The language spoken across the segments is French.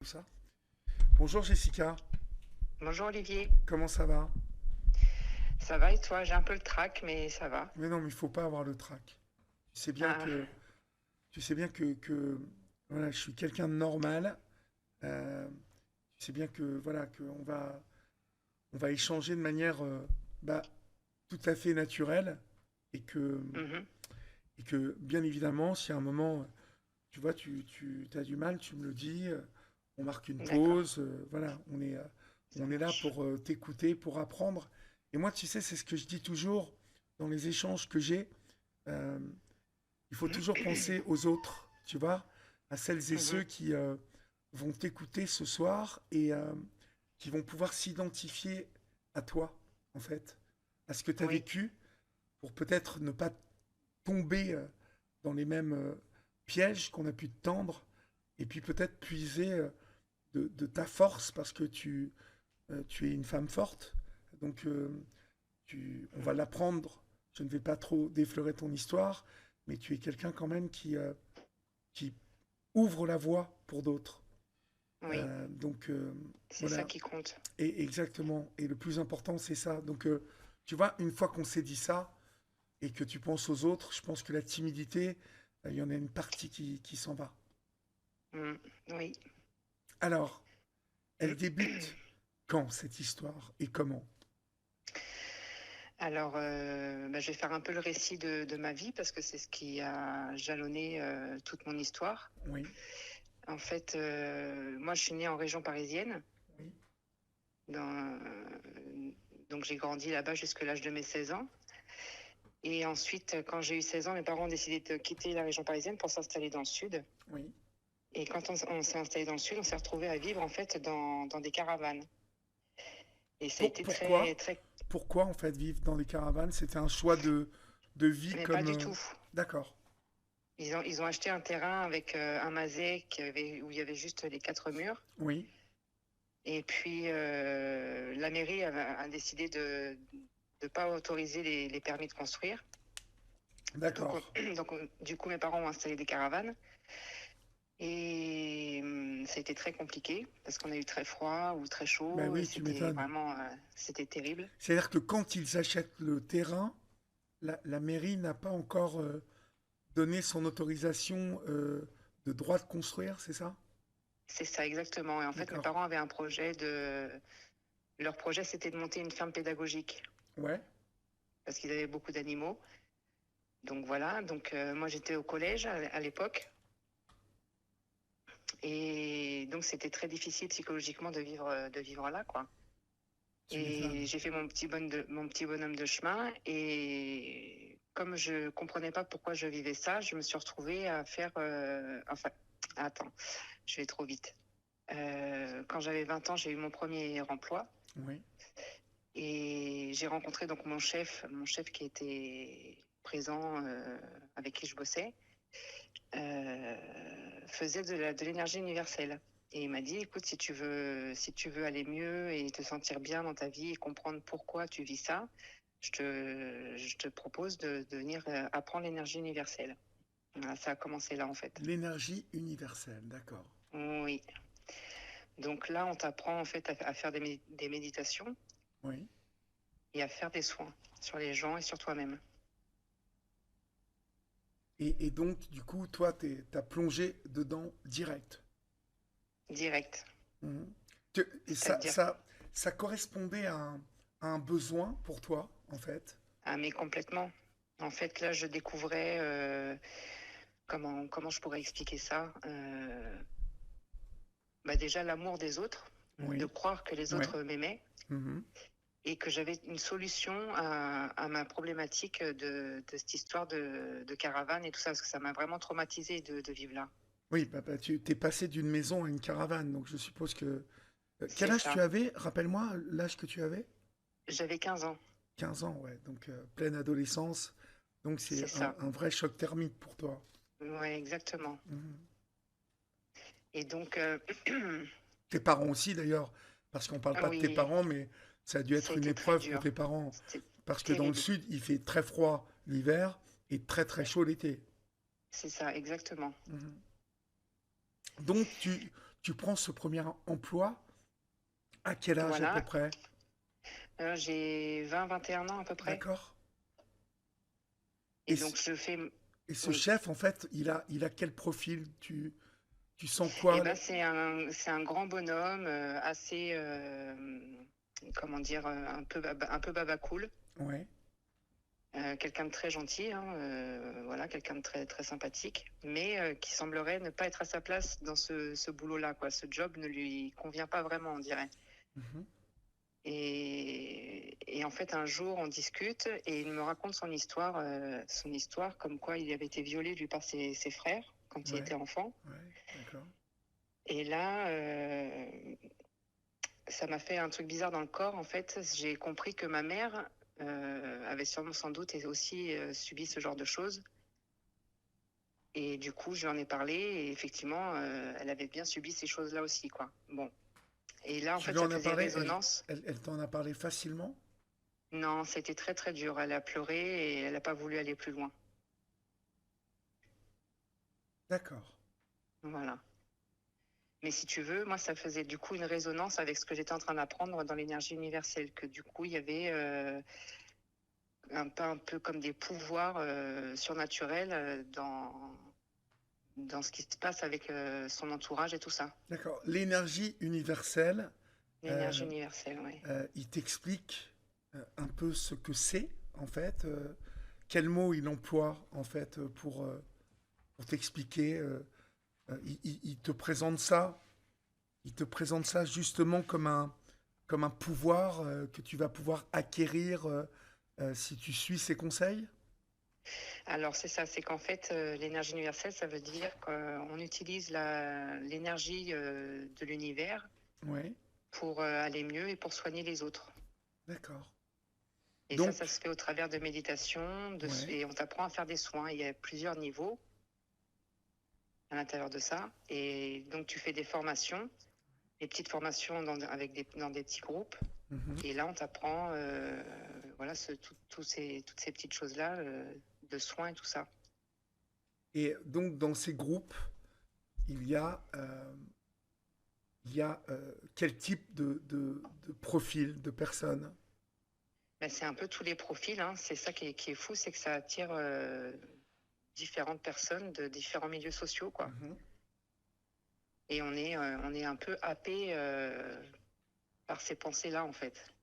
Tout ça. Bonjour Jessica, Bonjour Olivier, comment ça va? ça va et toi? J'ai un peu le trac, mais ça va. Mais non, mais il faut pas avoir le trac. Tu sais bien Ah, que, tu sais bien voilà, je suis quelqu'un de normal. Euh, Tu sais bien que voilà on va échanger de manière bah, tout à fait naturelle et que mhm, et que bien évidemment, si à un moment tu vois tu as du mal, tu me le dis. On marque une d'accord, pause. Voilà, ça on est là marche. pour t'écouter, pour apprendre. Et moi, tu sais, c'est ce que je dis toujours dans les échanges que j'ai. euh, il faut toujours penser aux autres, tu vois, à celles et ceux Mhm, qui vont t'écouter ce soir et qui vont pouvoir s'identifier à toi, en fait, à ce que tu as oui, vécu, pour peut-être ne pas tomber dans les mêmes pièges qu'on a pu te tendre, et puis peut-être puiser de ta force, parce que tu es une femme forte. Donc, on va l'apprendre. Je ne vais pas trop déflorer ton histoire, mais tu es quelqu'un quand même qui ouvre la voie pour d'autres. oui, Donc, c'est ça voilà. qui compte. Et exactement. Et le plus important, c'est ça. Donc, tu vois, une fois qu'on s'est dit ça et que tu penses aux autres, je pense que la timidité, il y en a une partie qui s'en va. Mm, oui. Alors, elle débute quand cette histoire et comment? Alors, je vais faire un peu le récit de ma vie parce que c'est ce qui a jalonné toute mon histoire. Oui, En fait, moi, je suis née en région parisienne. oui, Donc, j'ai grandi là-bas jusqu'à l'âge de mes 16 ans. Et ensuite, quand j'ai eu 16 ans, mes parents ont décidé de quitter la région parisienne pour s'installer dans le sud. oui. Et quand on s'est installé dans le sud, on s'est retrouvé à vivre en fait dans des caravanes. Et ça a été très, Pourquoi? très, Pourquoi en fait vivre dans des caravanes? C'était un choix de vie mais pas comme... du tout. D'accord. Ils ont acheté un terrain avec un masé où il y avait juste les quatre murs. Oui, Et puis la mairie a décidé de ne pas autoriser les permis de construire. Donc, d'accord. du coup, mes parents ont installé des caravanes. Et ça a été très compliqué parce qu'on a eu très froid ou très Ben chaud et oui, tu c'était m'étonnes. vraiment, c'était terrible. C'est-à-dire que quand ils achètent le terrain, la mairie n'a pas encore donné son autorisation de droit de construire, c'est ça? C'est ça, exactement. Et en fait, mes D'accord. parents avaient un projet de... Leur projet, c'était de monter une ferme pédagogique Ouais, parce qu'ils avaient beaucoup d'animaux. Donc voilà, donc moi j'étais au collège à l'époque et donc c'était très difficile psychologiquement de vivre là, quoi. tu Et m'étonnes. j'ai fait mon petit bonhomme de chemin et comme je comprenais pas pourquoi je vivais ça, je me suis retrouvée à faire... enfin, attends, je vais trop vite. Quand j'avais 20 ans, j'ai eu mon premier emploi. Oui, Et j'ai rencontré donc mon chef qui était présent, avec qui je bossais, euh, faisait de l'énergie universelle. Et il m'a dit, écoute, si tu veux aller mieux et te sentir bien dans ta vie et comprendre pourquoi tu vis ça, je te propose de venir apprendre l'énergie universelle. Voilà, ça a commencé là en fait. l'énergie universelle, d'accord. Oui. Donc là, on t'apprend en fait à faire des méditations Oui. et à faire des soins sur les gens et sur toi-même. Et donc, du coup, toi, t'as plongé dedans direct. Direct. Mhm. Et C'est-à-dire, ça correspondait à un besoin pour toi, en fait. ah, mais complètement. En fait, là, je découvrais, comment je pourrais expliquer ça. Déjà, l'amour des autres, de Oui, croire que les ouais. autres m'aimaient Mhm. et que j'avais une solution à ma problématique de cette histoire de caravane et tout ça, parce que ça m'a vraiment traumatisée de vivre là. Oui, tu t'es passé d'une maison à une caravane, donc je suppose que... Quel C'est âge tu ça. avais? Rappelle-moi l'âge que tu avais. J'avais 15 ans. 15 ans, ouais, donc pleine adolescence. Donc c'est C'est ça. un vrai choc thermique pour toi. Ouais, exactement. Mhm. Et donc, Tes parents aussi, d'ailleurs, parce qu'on parle ah pas de tes oui, parents, mais ça a dû ça a être une été très épreuve pour dur. tes parents, C'était parce que dans le terrible. sud, il fait très froid l'hiver et très très chaud l'été. C'est ça, exactement. Mhm. Donc tu prends ce premier emploi à quel âge à peu Voilà. près? J'ai 20-21 ans à peu près. D'accord. Et Et, donc, je fais. et ce Oui. chef, en fait, il a quel profil? Tu sens Eh quoi? ben, c'est un grand bonhomme, assez, comment dire, un peu babacool. Ouais. Quelqu'un de très gentil, hein, voilà, quelqu'un de très, très sympathique, mais qui semblerait ne pas être à sa place dans ce boulot-là, quoi. Ce job ne lui convient pas vraiment, on dirait. Mhm. Et en fait, un jour, on discute et il me raconte son histoire, comme quoi il avait été violé, lui, par ses frères quand il Ouais. était enfant. Ouais. D'accord. Et là, ça m'a fait un truc bizarre dans le corps. En fait, j'ai compris que ma mère avait sûrement, sans doute, et aussi subi ce genre de choses. Et du coup, je lui en ai parlé et effectivement, elle avait bien subi ces choses-là aussi, quoi. Bon. Et là, en Tu fait, lui ça en as faisait parlé, résonance. elle t'en a parlé facilement? Non, c'était très, très dur. Elle a pleuré et elle n'a pas voulu aller plus loin. D'accord. Voilà. Mais si tu veux, moi, ça faisait du coup une résonance avec ce que j'étais en train d'apprendre dans l'énergie universelle, que du coup, il y avait un peu comme des pouvoirs surnaturels dans ce qui se passe avec son entourage et tout ça. D'accord. L'énergie universelle, L'énergie euh, universelle, oui. il t'explique un peu ce que c'est, en fait. Quel mot il emploie, en fait, pour t'expliquer. Il te présente ça. Il te présente ça justement comme un pouvoir que tu vas pouvoir acquérir si tu suis ses conseils. Alors, c'est ça, c'est qu'en fait, l'énergie universelle, ça veut dire qu'on utilise l'énergie de l'univers Oui, pour aller mieux et pour soigner les autres. d'accord. Et ça Donc, se fait au travers de méditation, ouais, et on t'apprend à faire des soins. Il y a plusieurs niveaux à l'intérieur de ça. Et donc, tu fais des formations, des petites formations dans des petits groupes. mhm. Et là, on t'apprend voilà, toutes ces petites choses-là, de soins et tout ça. Et donc dans ces groupes, il y a, euh, quel type de profil de personnes? Ben, c'est un peu tous les profils, hein. C'est ça qui est fou, c'est que ça attire différentes personnes de différents milieux sociaux, quoi. Mhm. Et on est un peu happé par ces pensées-là, en fait.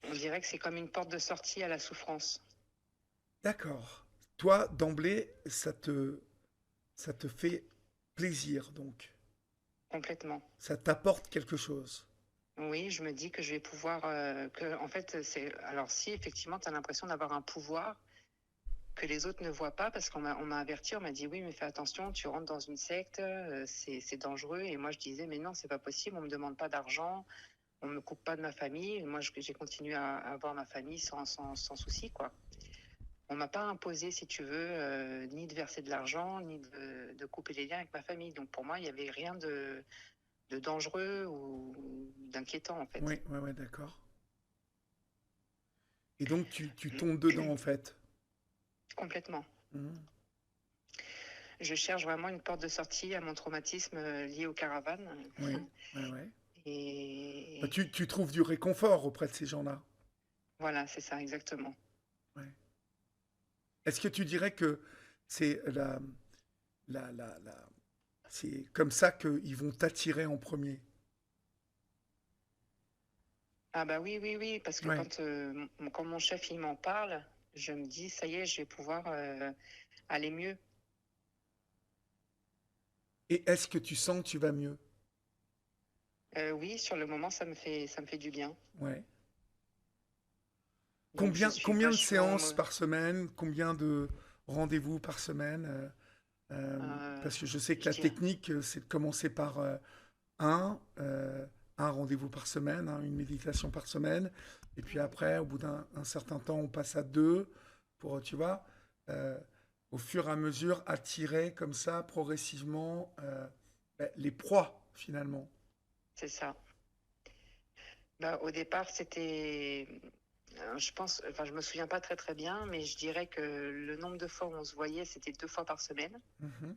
On dirait que c'est comme une porte de sortie à la souffrance, D'accord. Toi, d'emblée, ça te fait plaisir, donc. complètement. Ça t'apporte quelque chose. Oui, je me dis que je vais pouvoir. En fait, alors, si effectivement, tu as l'impression d'avoir un pouvoir que les autres ne voient pas, parce qu'on m'a averti, on m'a dit oui, mais fais attention, tu rentres dans une secte, c'est dangereux. Et moi, je disais, mais non, c'est pas possible, on me demande pas d'argent, on me coupe pas de ma famille. Et moi, j'ai continué à avoir ma famille sans souci, quoi. On m'a pas imposé, si tu veux, ni de verser de l'argent, ni de couper les liens avec ma famille. Donc pour moi, il y avait rien de dangereux ou d'inquiétant, en fait. Oui, ouais, ouais, d'accord. Et donc tu tombes dedans, en fait. Complètement. Mhm. Je cherche vraiment une porte de sortie à mon traumatisme lié aux caravanes. Oui, ouais, ouais. Bah, Et tu trouves du réconfort auprès de ces gens-là. voilà, c'est ça, exactement. Ouais. Est-ce que tu dirais que c'est la, c'est comme ça qu'ils vont t'attirer en premier? Ah bah oui, oui, oui, parce que Ouais. quand mon chef il m'en parle, je me dis, ça y est, je vais pouvoir aller mieux. Et est-ce que tu sens que tu vas mieux? Oui, sur le moment, ça me fait du bien. Ouais. Donc je suis Combien de vachement. séances par semaine? Combien de rendez-vous par semaine? Parce que je sais que Je la dirais. technique, c'est de commencer par un, euh, un rendez-vous par semaine, hein, une méditation par semaine. Et puis après, au bout d'un certain temps, on passe à deux pour, tu vois, euh, au fur et à mesure, attirer comme ça, progressivement, les proies, finalement. C'est ça. Bah, au départ, c'était. Je pense, enfin, je me souviens pas très très bien, mais je dirais que le nombre de fois où on se voyait, c'était 2 fois par semaine. Mhm.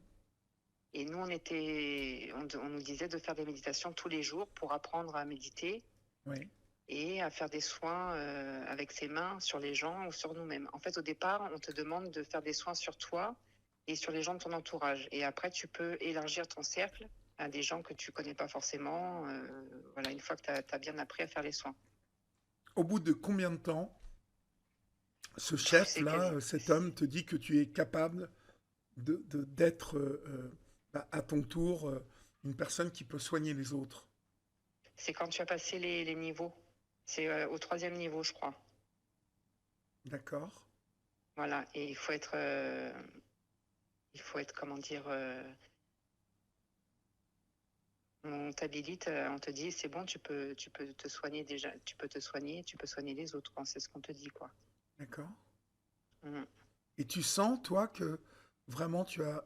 Et nous, on nous disait de faire des méditations tous les jours pour apprendre à méditer Oui. et à faire des soins avec ses mains sur les gens ou sur nous-mêmes. En fait, au départ, on te demande de faire des soins sur toi et sur les gens de ton entourage. Et après, tu peux élargir ton cercle à des gens que tu connais pas forcément, voilà, une fois que tu as bien appris à faire les soins. Au bout de combien de temps, ce C'est chef-là, quasi, cet homme, te dit que tu es capable d'être à ton tour une personne qui peut soigner les autres? c'est quand tu as passé les niveaux. C'est au 3e niveau, je crois. D'accord. Voilà, et il faut être, comment dire, on t'habilite, on te dit c'est bon, tu peux te soigner déjà, tu peux te soigner, tu peux soigner les autres, quoi. C'est ce qu'on te dit, quoi. D'accord. Mm. Et tu sens, toi, que vraiment tu as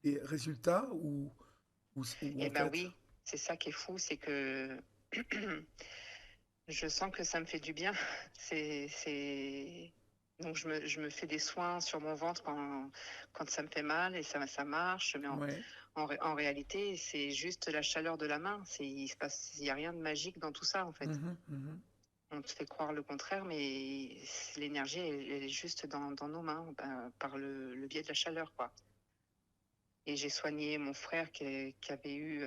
des résultats ou Eh en ben fait. oui, c'est ça qui est fou, c'est que je sens que ça me fait du bien. C'est... Donc je me fais des soins sur mon ventre quand ça me fait mal et ça marche. Mais Ouais. en réalité, c'est juste la chaleur de la main. Il y a rien de magique dans tout ça, en fait. Mhm, mhm. On te fait croire le contraire, mais l'énergie, elle est juste dans nos mains, par le biais de la chaleur, quoi. Et j'ai soigné mon frère qui avait eu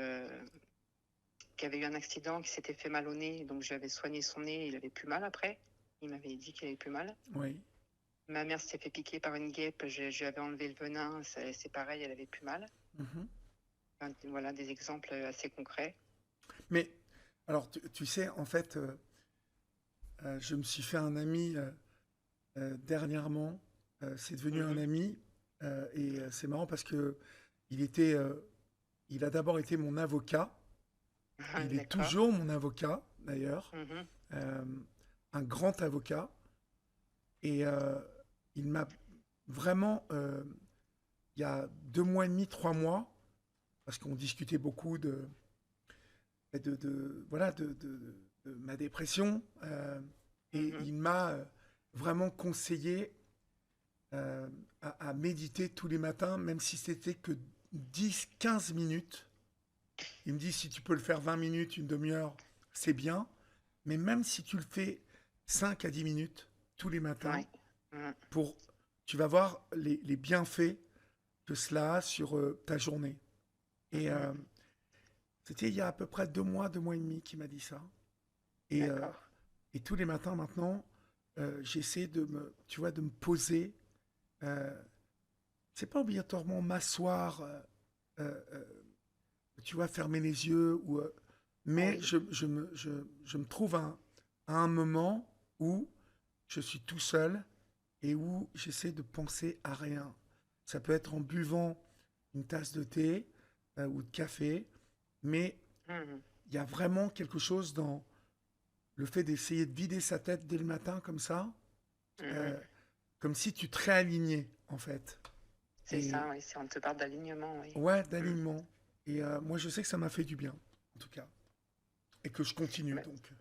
un accident, qui s'était fait mal au nez. Donc j'avais soigné son nez, il avait plus mal après. Il m'avait dit qu'il avait plus mal. Oui. Ma mère s'était fait piquer par une guêpe, je lui avais enlevé le venin, c'est pareil, elle avait plus mal. Mhm. Enfin, voilà des exemples assez concrets. Mais alors, tu sais, en fait, je me suis fait un ami dernièrement. C'est devenu un Mhm. ami et c'est marrant parce que il était, il a d'abord été mon avocat. Il est D'accord. toujours mon avocat, d'ailleurs, Mhm. euh, un grand avocat. Et il m'a vraiment, il y a 2 mois et demi, 3 mois, parce qu'on discutait beaucoup voilà, de ma dépression, et Mhm. il m'a vraiment conseillé à méditer tous les matins, même si c'était que 10, 15 minutes. Il me dit, si tu peux le faire 20 minutes, une demi-heure, c'est bien. Mais même si tu le fais 5 à 10 minutes tous les matins, Ouais. Mhm. pour, tu vas voir les bienfaits que cela a sur ta journée. Et Mhm. c'était il y a à peu près 2 mois, 2 mois et demi qu'il m'a dit ça. Et, D'accord. et tous les matins maintenant, j'essaie tu vois, de me poser. Euh, c'est pas obligatoirement m'asseoir, euh, euh, tu vois, fermer les yeux, mais Oui. je me trouve à un moment où je suis tout seul et où j'essaie de penser à rien. Ça peut être en buvant une tasse de thé ou de café, mais Mhm. il y a vraiment quelque chose dans le fait d'essayer de vider sa tête dès le matin comme ça, Mhm. euh, comme si tu te réalignais en fait. C'est Et ça, oui. On te parle d'alignement, oui. ouais, Mhm. d'alignement. Et moi je sais que ça m'a fait du bien, en tout cas. Et que je continue Ouais. donc.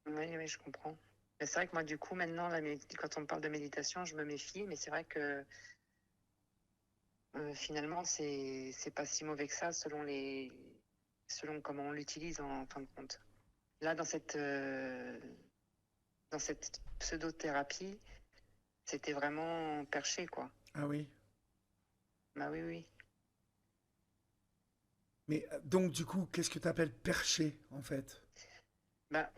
Oui, oui, je comprends. Mais c'est vrai que moi, du coup, maintenant, quand on me parle de méditation, je me méfie, mais c'est vrai que finalement, c'est pas si mauvais que ça selon comment on l'utilise en fin de compte. Là, dans cette pseudo-thérapie, c'était vraiment perché, quoi. Ah oui. Bah oui, oui. Mais donc du coup, qu'est-ce que tu appelles perché en fait? Bah,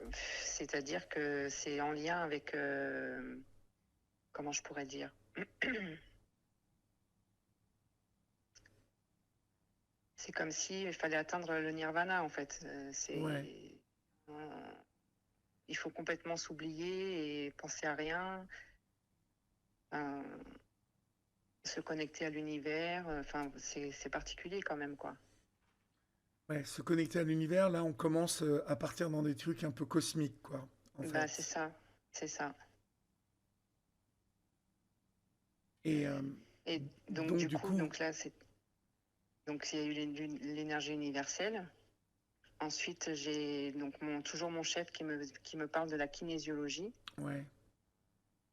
c'est-à-dire que c'est en lien avec, comment je pourrais dire? C'est comme s'il fallait atteindre le nirvana, en fait. Ouais. Euh, il faut complètement s'oublier et penser à rien, euh, se connecter à l'univers. Enfin, c'est particulier quand même, quoi. Ouais, se connecter à l'univers, là on commence à partir dans des trucs un peu cosmiques, quoi, en Bah, c'est fait. ça, c'est ça. Et Et donc, donc du du coup, coup, donc là, donc il y a eu l'énergie universelle. Ensuite, j'ai donc toujours mon chef qui me parle de la kinésiologie. ouais,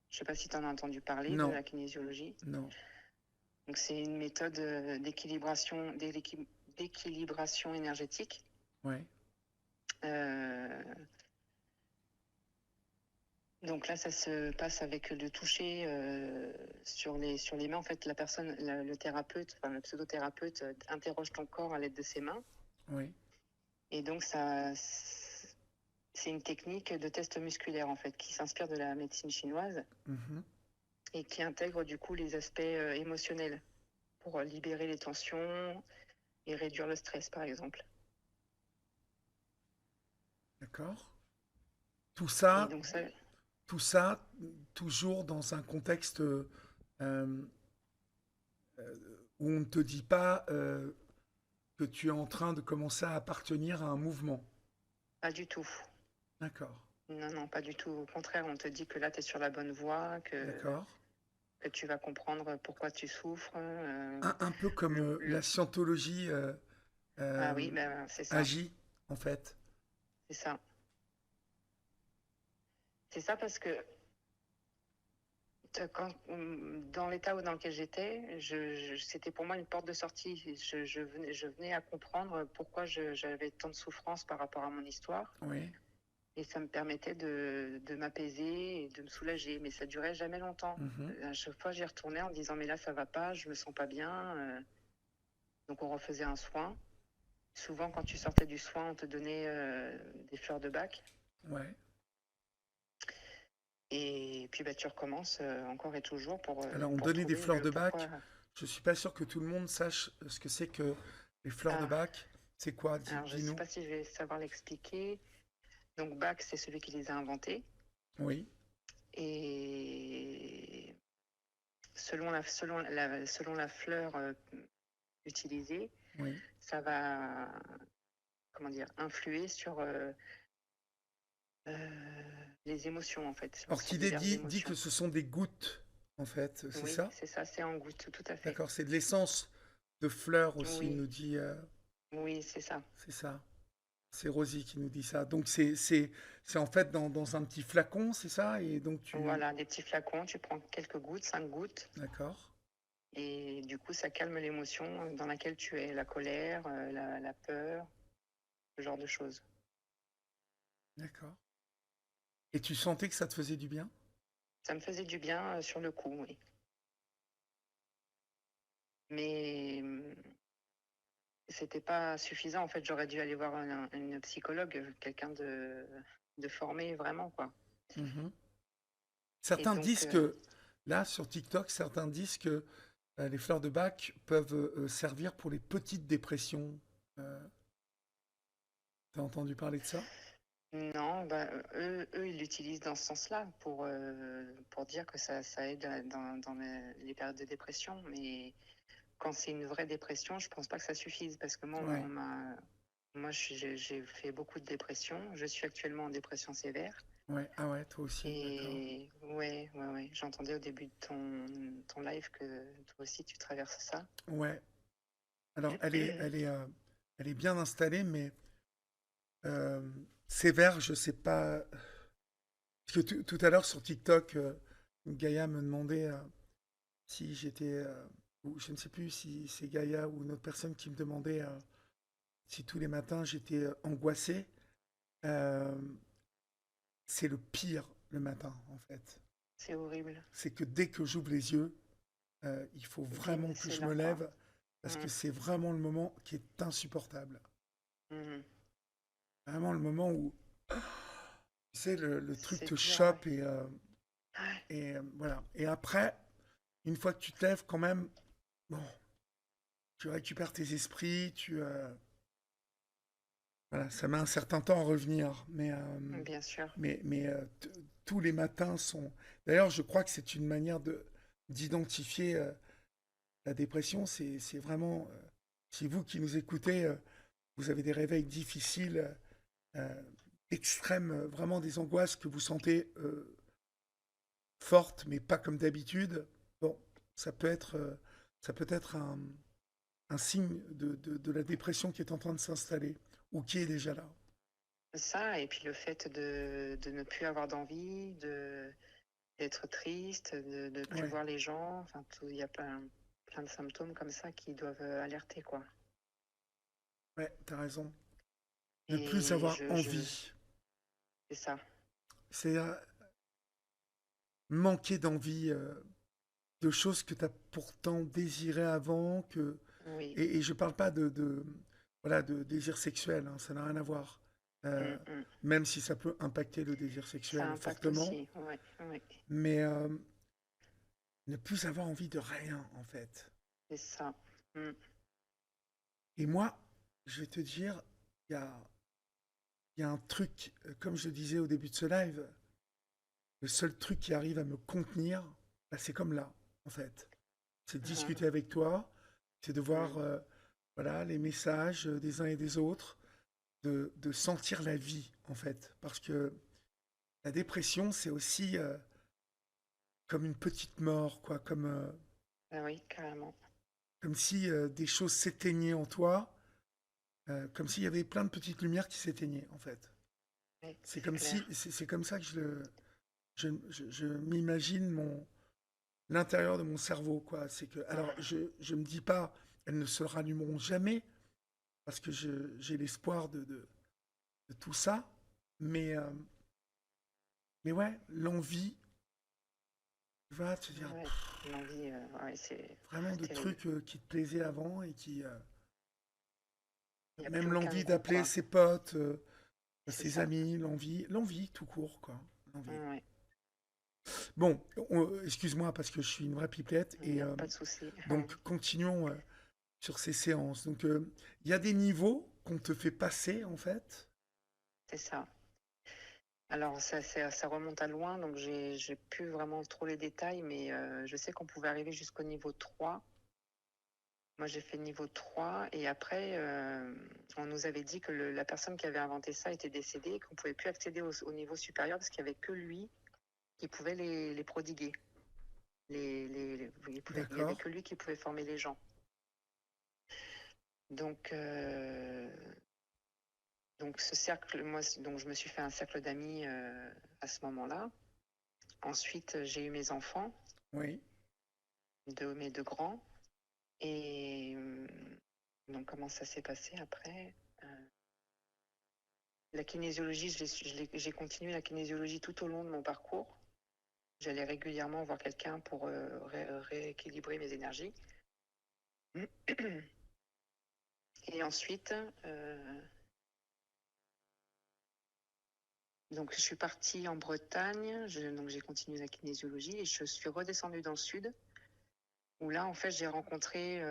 Je sais pas si tu en as entendu parler de non, la kinésiologie. non, Donc, c'est une méthode d'équilibration énergétique. Ouais. Euh, donc là, ça se passe avec le toucher sur les mains. En fait, la personne, le thérapeute, enfin le pseudothérapeute, interroge ton corps à l'aide de ses mains. Oui. Et donc, c'est une technique de test musculaire, en fait, qui s'inspire de la médecine chinoise Mhm. et qui intègre du coup les aspects émotionnels pour libérer les tensions et réduire le stress, par exemple. D'accord. Tout Et ça, donc ça, tout ça, toujours dans un contexte euh, où on ne te dit pas que tu es en train de commencer à appartenir à un mouvement. pas du tout. D'accord. Non, non, pas du tout. Au contraire, on te dit que là, tu es sur la bonne voie, D'accord. que tu vas comprendre pourquoi tu souffres. Un peu comme Le- la le- scientologie Ah euh, oui, ben, c'est ça. agit, en fait. C'est ça. C'est ça parce que dans l'état dans lequel j'étais, c'était pour moi une porte de sortie. Je venais à comprendre pourquoi j'avais tant de souffrance par rapport à mon histoire. Oui. Et ça me permettait de m'apaiser et de me soulager. Mais ça durait jamais longtemps. Mhm. À chaque fois, j'y retournais en me disant, mais là, ça va pas, je me sens pas bien. Donc, on refaisait un soin. Souvent, quand tu sortais du soin, on te donnait des fleurs de bac. Ouais. Et puis, bah, tu recommences encore et toujours Alors, on pour donnait des trouver fleurs le de pourquoi. bac. Je suis pas sûr que tout le monde sache ce que c'est que les fleurs de Ah, bac. C'est quoi? alors, je sais Dis-nous. pas si je vais savoir l'expliquer. Donc, Bach, c'est celui qui les a inventés. Oui. Et selon la fleur utilisée, Oui. ça va, comment dire, influer sur les émotions, en fait, sur Orchidée diverses dit que émotions. ce sont des gouttes, en fait. C'est Oui, ça? c'est ça, c'est en gouttes, tout à fait. D'accord. C'est de l'essence de fleurs aussi, il Oui, nous dit. oui, c'est ça. C'est ça. C'est Rosie qui nous dit ça. Donc c'est en fait dans un petit flacon, c'est ça? Et donc tu... Voilà, des petits flacons, tu prends quelques gouttes, 5 gouttes, D'accord. et du coup, ça calme l'émotion dans laquelle tu es, la colère, la peur, ce genre de choses. D'accord. Et tu sentais que ça te faisait du bien? Ça me faisait du bien sur le coup, oui. Mais c'était pas suffisant. En fait, j'aurais dû aller voir une psychologue, quelqu'un de formé vraiment, quoi. Mhm. Et Certains donc, disent que, là, sur TikTok, certains disent que les fleurs de bac peuvent servir pour les petites dépressions. Euh, T'as entendu parler de ça? non, bah, eux, ils l'utilisent dans ce sens-là pour dire que ça aide dans les périodes de dépression. Mais quand c'est une vraie dépression, je pense pas que ça suffise parce que Ouais. moi, j'ai fait beaucoup de dépression. Je suis actuellement en dépression sévère. Ouais. Ah ouais, toi aussi, d'accord. Et ouais. J'entendais au début de ton live que toi aussi tu traverses ça. Ouais. Alors, elle est bien installée, mais euh, sévère, je sais pas. Parce que tout à l'heure sur TikTok, Gaïa me demandait si j'étais, ou je ne sais plus si c'est Gaïa ou une autre personne qui me demandait si tous les matins j'étais angoissé. Euh, c'est le pire le matin, en fait. C'est horrible. C'est que dès que j'ouvre les yeux, il faut Bim, vraiment que c'est je là, me quoi. lève parce que Mm, c'est vraiment le moment qui est insupportable. mm. Vraiment le moment où, tu sais, le truc C'est te dur, ouais. chope Ouais, et voilà. Et après, une fois que tu te lèves, quand même, bon, tu récupères tes esprits, voilà, ça met un certain temps à revenir, bien sûr. tous les matins sont. D'ailleurs, je crois que c'est une manière de d'identifier la dépression. C'est vraiment, si vous qui nous écoutez, vous avez des réveils difficiles, euh, extrêmes, vraiment des angoisses que vous sentez fortes, mais pas comme d'habitude. Bon, ça peut être, euh, ça peut être un signe de la dépression qui est en train de s'installer ou qui est déjà là. Ça, et puis le fait de ne plus avoir d'envie, d'être triste, de ne plus Ouais. voir les gens, enfin, tout, il y a plein de symptômes comme ça qui doivent alerter, quoi. Ouais, t'as raison. Ne plus Et avoir envie. c'est ça. C'est manquer d'envie de choses que tu as pourtant désirées avant. Oui. Et je parle pas voilà, de désir sexuel, hein, ça n'a rien à voir. Euh, Mm. Même si ça peut impacter le désir Ça sexuel impacte fortement. aussi. Ouais, ouais. Mais ne plus avoir envie de rien, en fait. C'est ça. Mm. Et moi, je vais te dire, il y a, il y a un truc, comme je le disais au début de ce live, le seul truc qui arrive à me contenir, bah, c'est comme là, en fait. C'est de Mhm. discuter avec toi, c'est de voir Mm. voilà, les messages des uns et des autres, de sentir la vie, en fait. Parce que la dépression, c'est aussi comme une petite mort, quoi, Ah oui, carrément. comme si des choses s'éteignaient en toi, comme s'il y avait plein de petites lumières qui s'éteignaient, en fait. Oui, C'est c'est comme si, clair. c'est comme ça que je m'imagine l'intérieur de mon cerveau, quoi. C'est que, alors, Mhm. je me dis pas, elles ne se rallumeront jamais, parce que j'ai l'espoir de tout ça, mais, euh, mais ouais, l'envie, tu vas te dire, Ouais. L'envie, ouais, vraiment c'est de terrible. trucs qui te plaisaient avant et Il n'y a plus même aucun l'envie goût, d'appeler quoi. ses potes, C'est ses ça. amis, l'envie tout court, quoi. L'envie. Ouais. Bon, excuse-moi parce que je suis une vraie pipelette Il et n'y a pas de souci. donc continuons sur ces séances. Donc il y a des niveaux qu'on te fait passer en fait. C'est ça. Alors, ça remonte à loin, donc j'ai plus vraiment trop les détails, mais je sais qu'on pouvait arriver jusqu'au niveau 3. Moi, j'ai fait le niveau 3 et après, on nous avait dit que la personne qui avait inventé ça était décédée et qu'on ne pouvait plus accéder au niveau supérieur parce qu'il n'y avait que lui qui pouvait les prodiguer. Il y avait D'accord, que lui qui pouvait former les gens. Donc, donc ce cercle, moi, donc je me suis fait un cercle d'amis à ce moment-là. Ensuite, j'ai eu mes enfants, oui. mes deux grands. Et donc, comment ça s'est passé après? La kinésiologie, j'ai continué la kinésiologie tout au long de mon parcours. J'allais régulièrement voir quelqu'un pour rééquilibrer mes énergies. Et ensuite, donc je suis partie en Bretagne, donc j'ai continué la kinésiologie et je suis redescendue dans le sud, où là, en fait, j'ai rencontré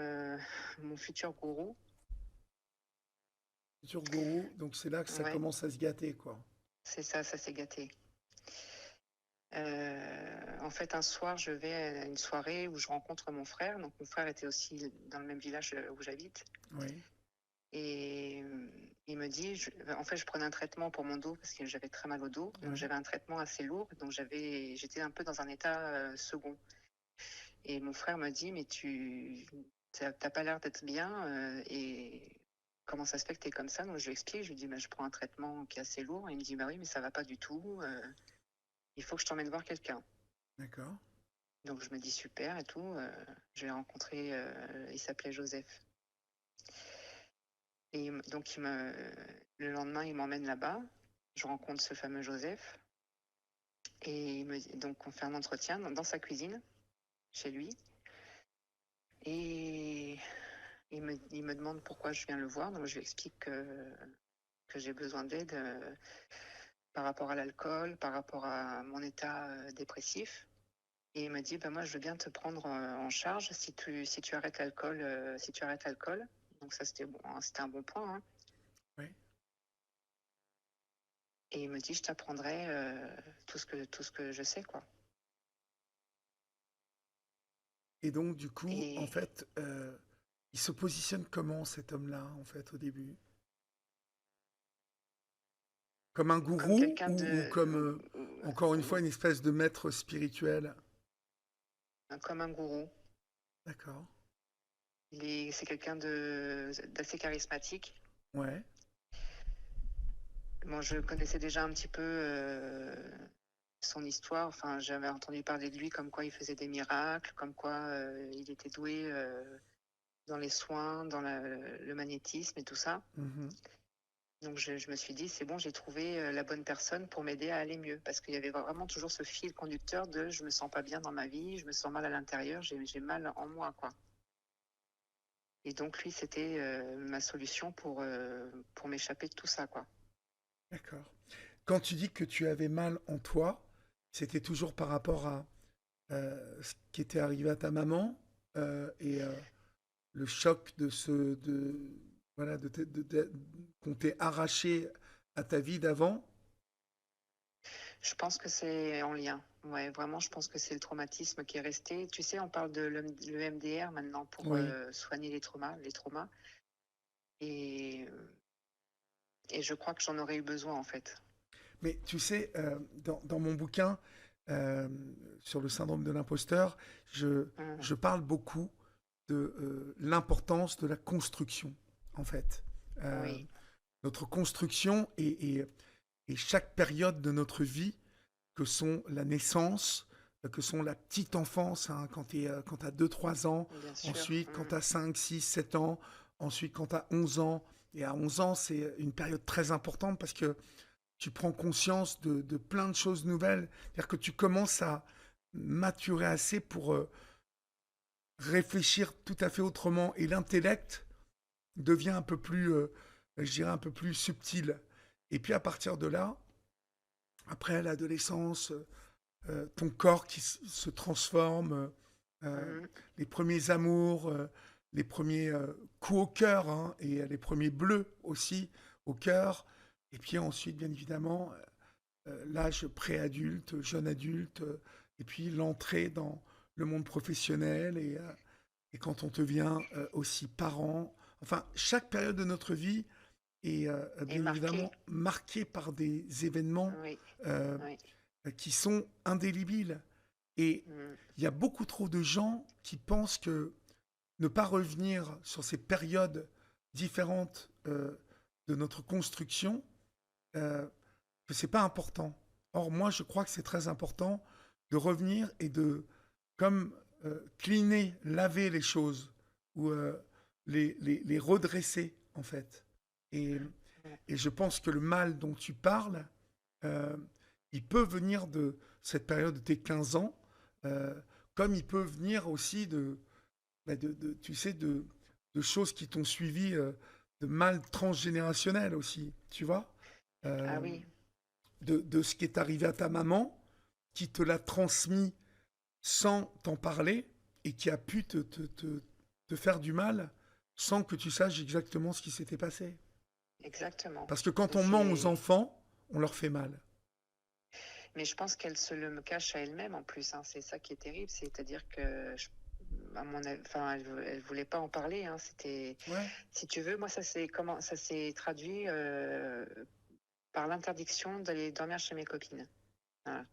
mon futur gourou. Sur gourou, donc c'est là que ça Ouais, commence à se gâter quoi. c'est ça, ça s'est gâté. En fait, un soir, je vais à une soirée où je rencontre mon frère. Donc, mon frère était aussi dans le même village où j'habite. Oui, Et il me dit, en fait, je prenais un traitement pour mon dos parce que j'avais très mal au dos. Donc, oui. j'avais un traitement assez lourd. Donc, j'étais un peu dans un état second. Et mon frère me dit, mais t'as pas l'air d'être bien. Et comment ça se fait que t'es comme ça? Donc, je lui explique. Je lui dis, bah, je prends un traitement qui est assez lourd. Et il me dit, bah oui, mais ça va pas du tout. Il faut que je t'emmène voir quelqu'un. D'accord. Donc je me dis super et tout. Je l'ai rencontré, il s'appelait Joseph. Et donc le lendemain, il m'emmène là-bas. Je rencontre ce fameux Joseph. Et donc on fait un entretien dans sa cuisine, chez lui. Et il me demande pourquoi je viens le voir. Donc je lui explique que j'ai besoin d'aide par rapport à l'alcool, par rapport à mon état dépressif. Et il m'a dit, bah, moi, je veux bien te prendre en charge si tu arrêtes l'alcool. Si tu arrêtes l'alcool. Donc ça, c'était bon, hein, c'était un bon point. Hein. Oui. Et il me dit, je t'apprendrai tout ce que je sais, quoi. Et donc du coup, en Et fait, il se positionne comment cet homme-là en fait au début? Comme un comme gourou quelqu'un ou comme encore une fois une espèce de maître spirituel? comme un gourou. D'accord. C'est quelqu'un d'assez charismatique. Ouais. Moi, je connaissais déjà un petit peu son histoire. Enfin, j'avais entendu parler de lui comme quoi il faisait des miracles, comme quoi il était doué dans les soins, dans le magnétisme et tout ça. Mhm. Donc je me suis dit, c'est bon, j'ai trouvé la bonne personne pour m'aider à aller mieux. Parce qu'il y avait vraiment toujours ce fil conducteur de je me sens pas bien dans ma vie, je me sens mal à l'intérieur, j'ai mal en moi, quoi. Et donc lui, c'était ma solution pour m'échapper de tout ça, quoi. D'accord. Quand tu dis que tu avais mal en toi, c'était toujours par rapport à ce qui était arrivé à ta maman et le choc voilà, qu'on t'ait arraché à ta vie d'avant. Je pense que c'est en lien. Ouais, vraiment, je pense que c'est le traumatisme qui est resté. Tu sais, on parle de l'EMDR maintenant pour Oui. soigner les traumas. Et, et je crois que j'en aurais eu besoin, en fait. Mais tu sais, dans mon bouquin euh, sur le syndrome de l'imposteur, Mhm. je parle beaucoup de l'importance de la construction, en fait. Euh, Oui, Notre construction et chaque période de notre vie, que sont la naissance, que sont la petite enfance, hein, quand tu as 2-3 ans, bien sûr. ensuite quand tu as 5, 6, 7 ans, ensuite quand tu as 11 ans. Et à 11 ans, c'est une période très importante parce que tu prends conscience de plein de choses nouvelles. C'est-à-dire que tu commences à maturer assez pour réfléchir tout à fait autrement. Et l'intellect devient un peu plus, je dirais, un peu plus subtil. Et puis à partir de là, après l'adolescence, ton corps qui se transforme, euh, Mhm. les premiers amours, les premiers coups au cœur, hein, et les premiers bleus aussi au cœur. Et puis ensuite, bien évidemment, l'âge préadulte, jeune adulte, et puis l'entrée dans le monde professionnel et quand on devient aussi parent. Enfin, chaque période de notre vie est Et bien marqué. évidemment marquée par des événements Oui, euh, oui. qui sont indélébiles. Et Mhm. il y a beaucoup trop de gens qui pensent que ne pas revenir sur ces périodes différentes de notre construction, que c'est pas important. Or, moi, je crois que c'est très important de revenir et de, comme cleaner, laver les choses ou les redresser, en fait. Et, et je pense que le mal dont tu parles, euh, il peut venir de cette période de tes 15 ans, euh, comme il peut venir aussi tu sais, de choses qui t'ont suivi, de mal transgénérationnel aussi, tu vois. Ah Euh, oui, de ce qui est arrivé à ta maman, qui te l'a transmis sans t'en parler et qui a pu te faire du mal sans que tu saches exactement ce qui s'était passé. exactement. Parce que quand Et on ment aux c'est... enfants, on leur fait mal. Mais je pense qu'elle se le cache à elle-même en plus, hein. C'est ça qui est terrible. C'est-à-dire que, enfin, elle voulait pas en parler, hein. C'était, Ouais. si tu veux, moi, ça s'est traduit par l'interdiction d'aller dormir chez mes copines. Voilà.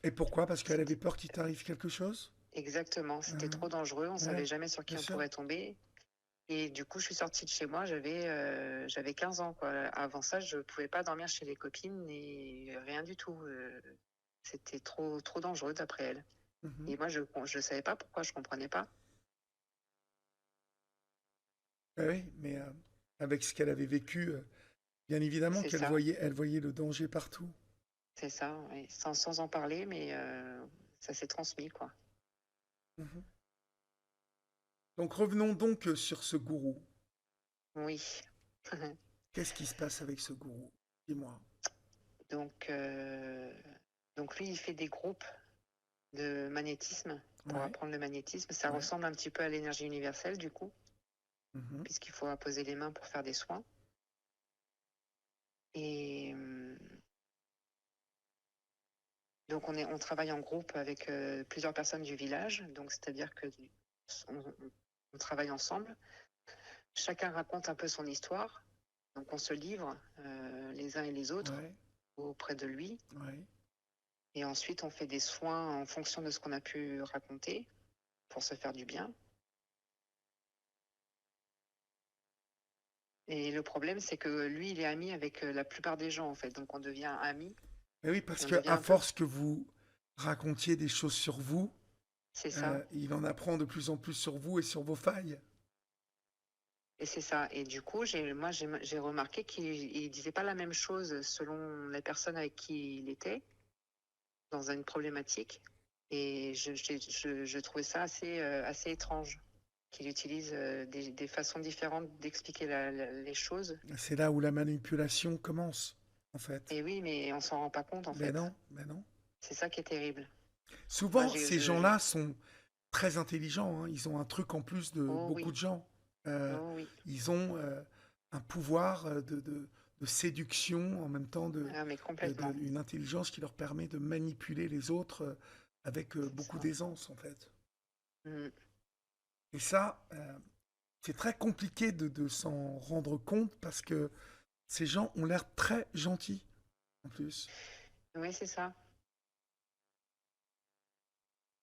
Et pourquoi? Parce qu'elle avait C'était- peur qu'il t'arrive quelque chose. Exactement. C'était Euh, trop dangereux. On savait ouais, jamais sur bien qui on sûr. pourrait tomber. Et du coup, je suis sortie de chez moi. J'avais 15 ans, quoi. Avant ça, je pouvais pas dormir chez les copines et rien du tout. C'était trop dangereux d'après elle. Mhm. Et moi, je savais pas pourquoi, je comprenais pas. Ah oui, mais avec ce qu'elle avait vécu, bien évidemment C'est ça, elle voyait le danger partout. c'est ça, ouais. Sans en parler, mais ça s'est transmis, quoi. Mhm. Donc revenons donc sur ce gourou. Oui. Qu'est-ce qui se passe avec ce gourou? Dis-moi. Donc, euh, donc lui, il fait des groupes de magnétisme pour Ouais, apprendre le magnétisme. Ça ouais. ressemble un petit peu à l'énergie universelle, du coup, Mhm. puisqu'il faut apposer les mains pour faire des soins. Et donc, on travaille en groupe avec plusieurs personnes du village. Donc, c'est-à-dire que on travaille ensemble. Chacun raconte un peu son histoire. Donc, on se livre les uns et les autres Ouais, auprès de lui. ouais. Et ensuite, on fait des soins en fonction de ce qu'on a pu raconter pour se faire du bien. Et le problème, c'est que lui, il est ami avec la plupart des gens, en fait. Donc, on devient amis. Mais oui, parce On que devient à un peu. force que vous racontiez des choses sur vous, C'est ça. il en apprend de plus en plus sur vous et sur vos failles. Et c'est ça. Et du coup, j'ai remarqué qu'il disait pas la même chose selon les personnes avec qui il était dans une problématique. Et je trouvais ça assez étrange qu'il utilise des façons différentes d'expliquer les choses. C'est là où la manipulation commence, en fait. Et oui, mais on s'en rend pas compte en Mais fait. non, mais non. C'est ça qui est terrible. Moi, Souvent, ces je... gens-là sont très intelligents, hein. Ils ont un truc en plus de Oh beaucoup oui, de gens. Euh, oh oui. Ils ont un pouvoir de séduction, en même temps Ah, mais complètement. une intelligence qui leur permet de manipuler les autres avec C'est beaucoup ça. d'aisance, en fait. Mm. Et ça, c'est très compliqué de s'en rendre compte parce que ces gens ont l'air très gentils, en plus. Oui, c'est ça.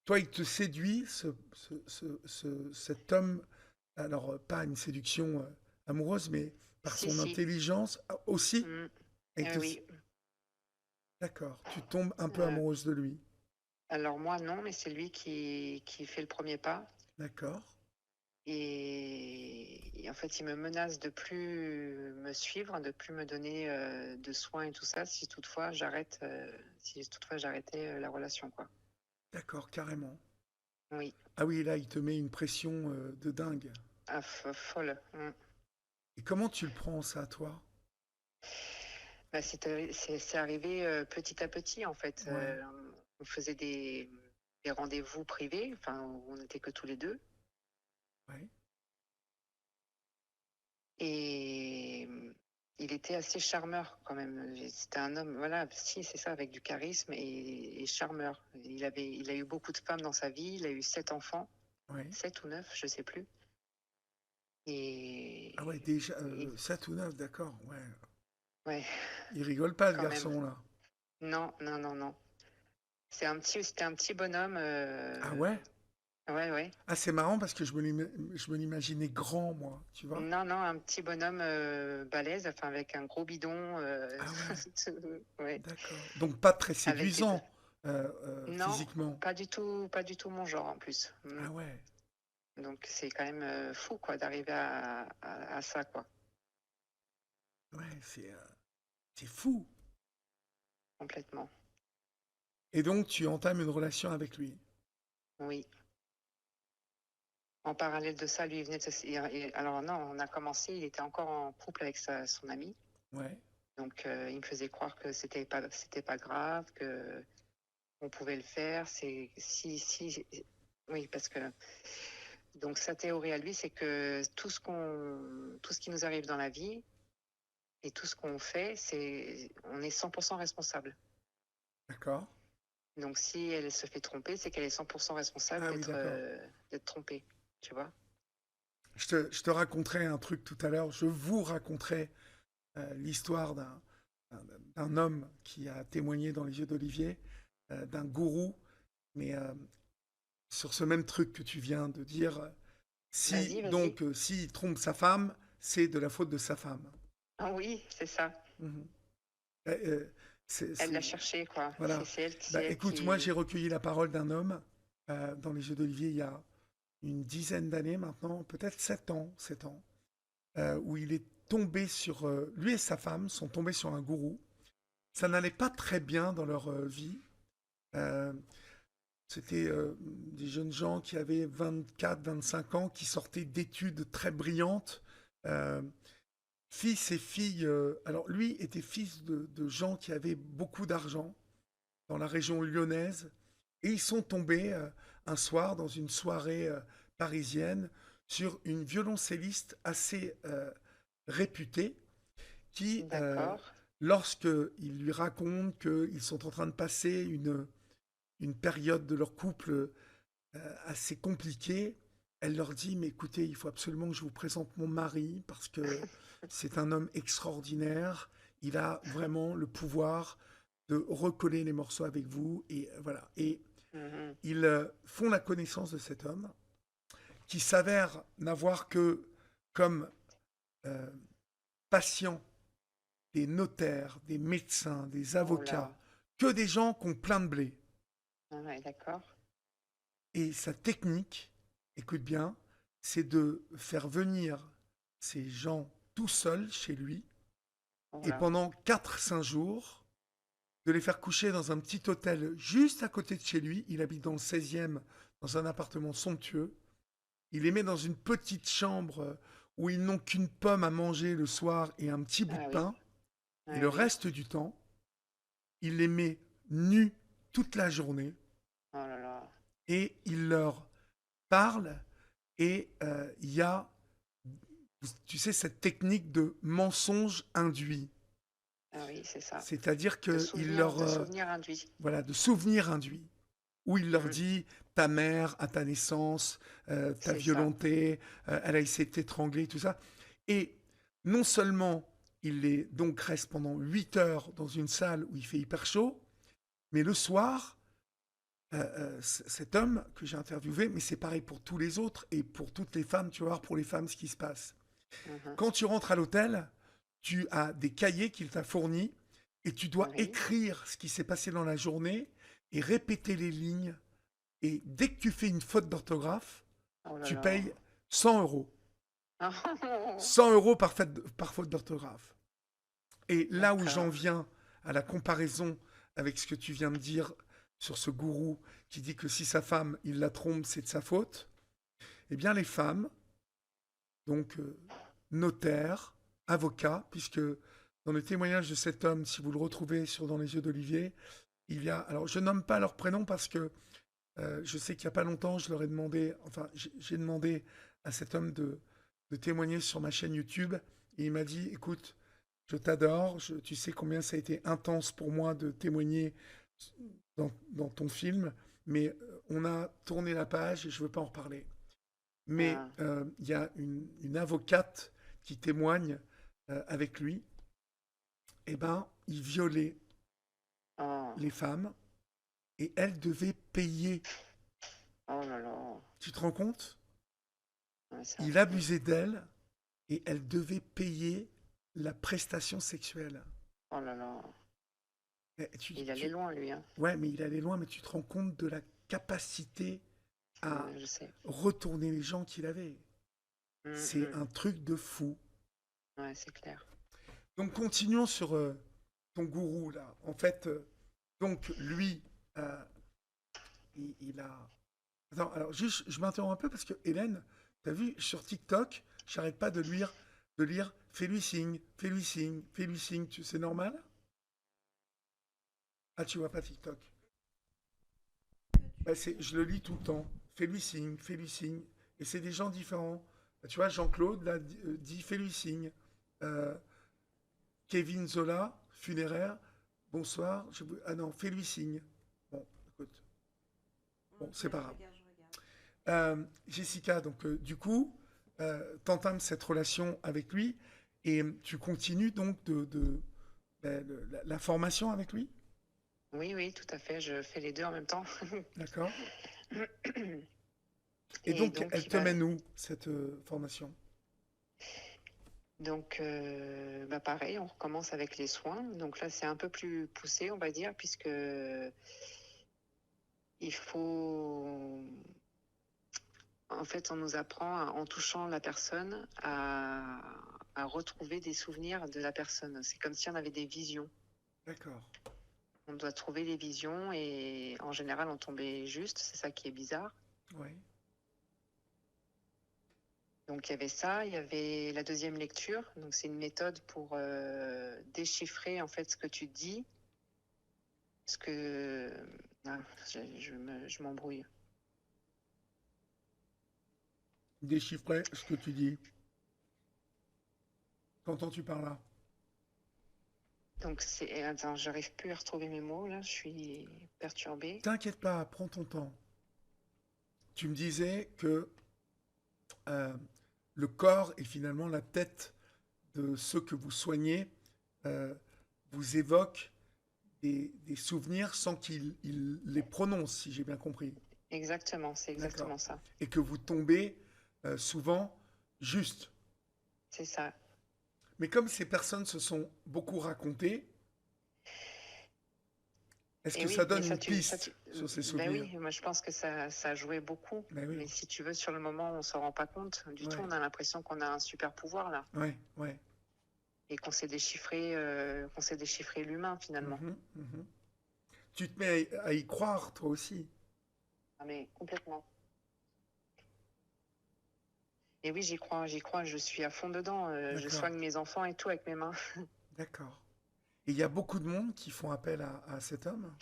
Toi, il te séduit, cet homme, alors pas une séduction amoureuse, mais par Si, son si. intelligence aussi. Mm. Et Oui. d'accord, tu tombes un peu Euh, amoureuse de lui. alors moi, non, mais c'est lui qui fait le premier pas. D'accord, Et en fait, il me menace de plus me suivre, de plus me donner de soins et tout ça, si toutefois j'arrêtais la relation, quoi. d'accord, carrément. Oui, Ah oui, là, il te met une pression de dingue. ah, folle. Mm. Et comment tu le prends, ça, toi? Bah, c'est arrivé petit à petit, en fait. Ouais, On faisait des rendez-vous privés, enfin, où on n'était que tous les deux. ouais, Et il était assez charmeur quand même. C'était un homme, voilà, si, c'est ça, avec du charisme et charmeur. Il a eu beaucoup de femmes dans sa vie, il a eu 7 enfants, ouais. 7 ou 9, je sais plus. Ah ouais, Et, déjà, et- 7 ou 9, d'accord, ouais. ouais, Il rigole pas, le quand même. garçon, là. Non, non, non, non. C'était un petit bonhomme. Ah ouais? Ouais, ouais. Ah, c'est marrant parce que je me l'imaginais grand, moi, tu vois? Non, non, un petit bonhomme balèze, enfin avec un gros bidon. Ah ouais, Ouais. d'accord. Donc pas très Avec des. séduisant Non, physiquement. pas du tout mon genre en plus. Ah ouais, Donc c'est quand même fou quoi d'arriver à ça quoi, ouais, c'est fou. complètement. Et donc tu entames une relation avec lui. Oui. En parallèle de ça, lui il venait de se... Alors non, on a commencé, il était encore en couple avec son ami. Ouais, Donc il me faisait croire que c'était pas grave, que on pouvait le faire. C'est si oui parce que donc sa théorie à lui c'est que tout ce qui nous arrive dans la vie et tout ce qu'on fait, on est 100% responsable. d'accord. Donc, si elle se fait tromper, c'est qu'elle est 100% responsable Ah oui, d'accord. d'être trompée, tu vois? Je te raconterai un truc tout à l'heure. Je vous raconterai l'histoire d'un homme qui a témoigné dans les yeux d'Olivier, d'un gourou, mais sur ce même truc que tu viens de dire, si Vas-y, vas-y. donc s'il trompe sa femme, c'est de la faute de sa femme. Ah oui, c'est ça. Mhm. Euh, euh, Elle l'a c'est- cherché, quoi. voilà. C'est Bah, elle écoute, moi j'ai qui... recueilli la parole d'un homme dans les yeux d'Olivier il y a une dizaine d'années maintenant, peut-être 7 ans, 7 ans, où il est tombé sur... lui et sa femme sont tombés sur un gourou. Ça n'allait pas très bien dans leur vie. Euh, C'était des jeunes gens qui avaient 24, 25 ans, qui sortaient d'études très brillantes. Euh, Fils et filles... alors lui était fils de gens qui avaient beaucoup d'argent dans la région lyonnaise. Et ils sont tombés un soir dans une soirée parisienne sur une violoncelliste assez réputée qui, D'accord. lorsqu'il lui raconte qu'ils sont en train de passer une période de leur couple assez compliquée, elle leur dit, mais écoutez, il faut absolument que je vous présente mon mari parce que c'est un homme extraordinaire, il a vraiment le pouvoir de recoller les morceaux avec vous, et voilà. Et Mhm. ils font la connaissance de cet homme qui s'avère n'avoir que comme euh, patient des notaires, des médecins, des Oh là. avocats, que des gens qui ont plein de blé. Ah ouais, d'accord. Et sa technique, écoute bien, c'est de faire venir ces gens tout seuls chez lui Oh et là. pendant 4 5 jours, de les faire coucher dans un petit hôtel juste à côté de chez lui. Il habite dans le 16e, dans un appartement somptueux. Il les met dans une petite chambre où ils n'ont qu'une pomme à manger le soir et un petit bout de Ah oui. pain. Et Ah le oui. reste du temps, il les met nus toute la journée Oh là là. et il leur parle. Et il y a, tu sais, cette technique de mensonge induit. Ah oui, c'est ça. C'est-à-dire qu'il leur, De souvenir induit. voilà, de souvenir induit. Où il leur Mm, dit, ta mère, à ta naissance, t'a c'est ça. violenté, elle a essayé de t'étrangler, tout ça. Et non seulement il les donc reste pendant 8 heures dans une salle où il fait hyper chaud, mais le soir, cet homme que j'ai interviewé, mais c'est pareil pour tous les autres et pour toutes les femmes, tu vas voir pour les femmes ce qui se passe. Mhm. Quand tu rentres à l'hôtel, tu as des cahiers qu'il t'a fournis et tu dois Oui. écrire ce qui s'est passé dans la journée et répéter les lignes. Et dès que tu fais une faute d'orthographe, Oh là tu là. payes 100 euros. Oh, 100 euros par faute d'orthographe. Et là où j'en d'accord. viens à la comparaison avec ce que tu viens de dire sur ce gourou qui dit que si sa femme, il la trompe, c'est de sa faute, eh bien les femmes, donc notaires, avocats, puisque dans le témoignage de cet homme, si vous le retrouvez sur Dans les yeux d'Olivier, il y a, alors je nomme pas leur prénom parce que je sais qu'il n'y a pas longtemps, je leur ai demandé, enfin j'ai demandé à cet homme de témoigner sur ma chaîne YouTube et il m'a dit, écoute, je t'adore, tu sais combien ça a été intense pour moi de témoigner dans ton film, mais on a tourné la page et je ne veux pas en reparler. Mais Ah. il y a une avocate qui témoigne avec lui. Eh ben, il violait Oh. les femmes et elle devait payer. Oh là là. Tu te rends compte? Ouais, c'est Il affreux. abusait d'elle et elle devait payer la prestation sexuelle. Oh là là. Eh, Il allait loin, lui, hein. ouais, mais il allait loin, mais tu te rends compte de la capacité à Ouais, je sais. retourner les gens qu'il avait. Mm, C'est mm. un truc de fou. Ouais, c'est clair. Donc continuons sur ton gourou là. En fait, donc lui, euh, il a. Attends, alors juste, je m'interromps un peu parce que Hélène, t'as vu sur TikTok, j'arrête pas de lire, fais-lui signe, fais-lui signe, fais-lui signe. C'est normal? Ah, tu vois pas TikTok? Bah, je le lis tout le temps. Fais-lui signe, fais-lui signe. Et c'est des gens différents. Bah, tu vois, Jean-Claude là, dit fais-lui signe. Euh, Kevin Zola, funéraire, bonsoir. Ah non, fais-lui signe. Bon, écoute, bon, c'est pas grave. Jessica, donc du coup, t'entames cette relation avec lui et tu continues donc la formation avec lui, Oui, oui, tout à fait. Je fais les deux en même temps. d'accord? Et Et donc, donc, elle te mène où, cette formation? bah pareil, on recommence avec les soins. Donc là, c'est un peu plus poussé, on va dire, puisque il faut, en fait, on nous apprend, en touchant la personne, à retrouver des souvenirs de la personne. C'est comme si on avait des visions. D'accord, On doit trouver les visions et en général, on tombait juste. C'est ça qui est bizarre. oui, Donc il y avait ça, il y avait la deuxième lecture. Donc c'est une méthode pour déchiffrer en fait ce que tu dis, ce que ah, je m'embrouille. déchiffrer ce que tu dis. Qu'entends-tu par là? Donc c'est attends, j'arrive plus à retrouver mes mots là, je suis perturbée. T'inquiète pas, prends ton temps. Tu me disais que euh, le corps est finalement la tête de ceux que vous soignez, euh, vous évoque des souvenirs sans qu'il les prononce, si j'ai bien compris. Exactement, c'est D'accord. exactement ça. Et que vous tombez souvent juste. C'est ça. Mais comme ces personnes se sont beaucoup racontées, Est-ce Et que ça oui, mais donne une piste sur ces ben souvenirs? oui, moi je pense que ça jouait beaucoup. Ben oui, Mais si tu veux, sur le moment, on s'en rend pas compte du tout. ouais, On a l'impression qu'on a un super pouvoir là ouais, ouais. et qu'on sait déchiffrer l'humain finalement. Mhm, mhm. Tu te mets à y croire, toi aussi. Ah, mais complètement. Et oui, j'y crois, je suis à fond dedans. Je D'accord, soigne mes enfants et tout avec mes mains. d'accord. Et il y a beaucoup de monde qui font appel à cet homme?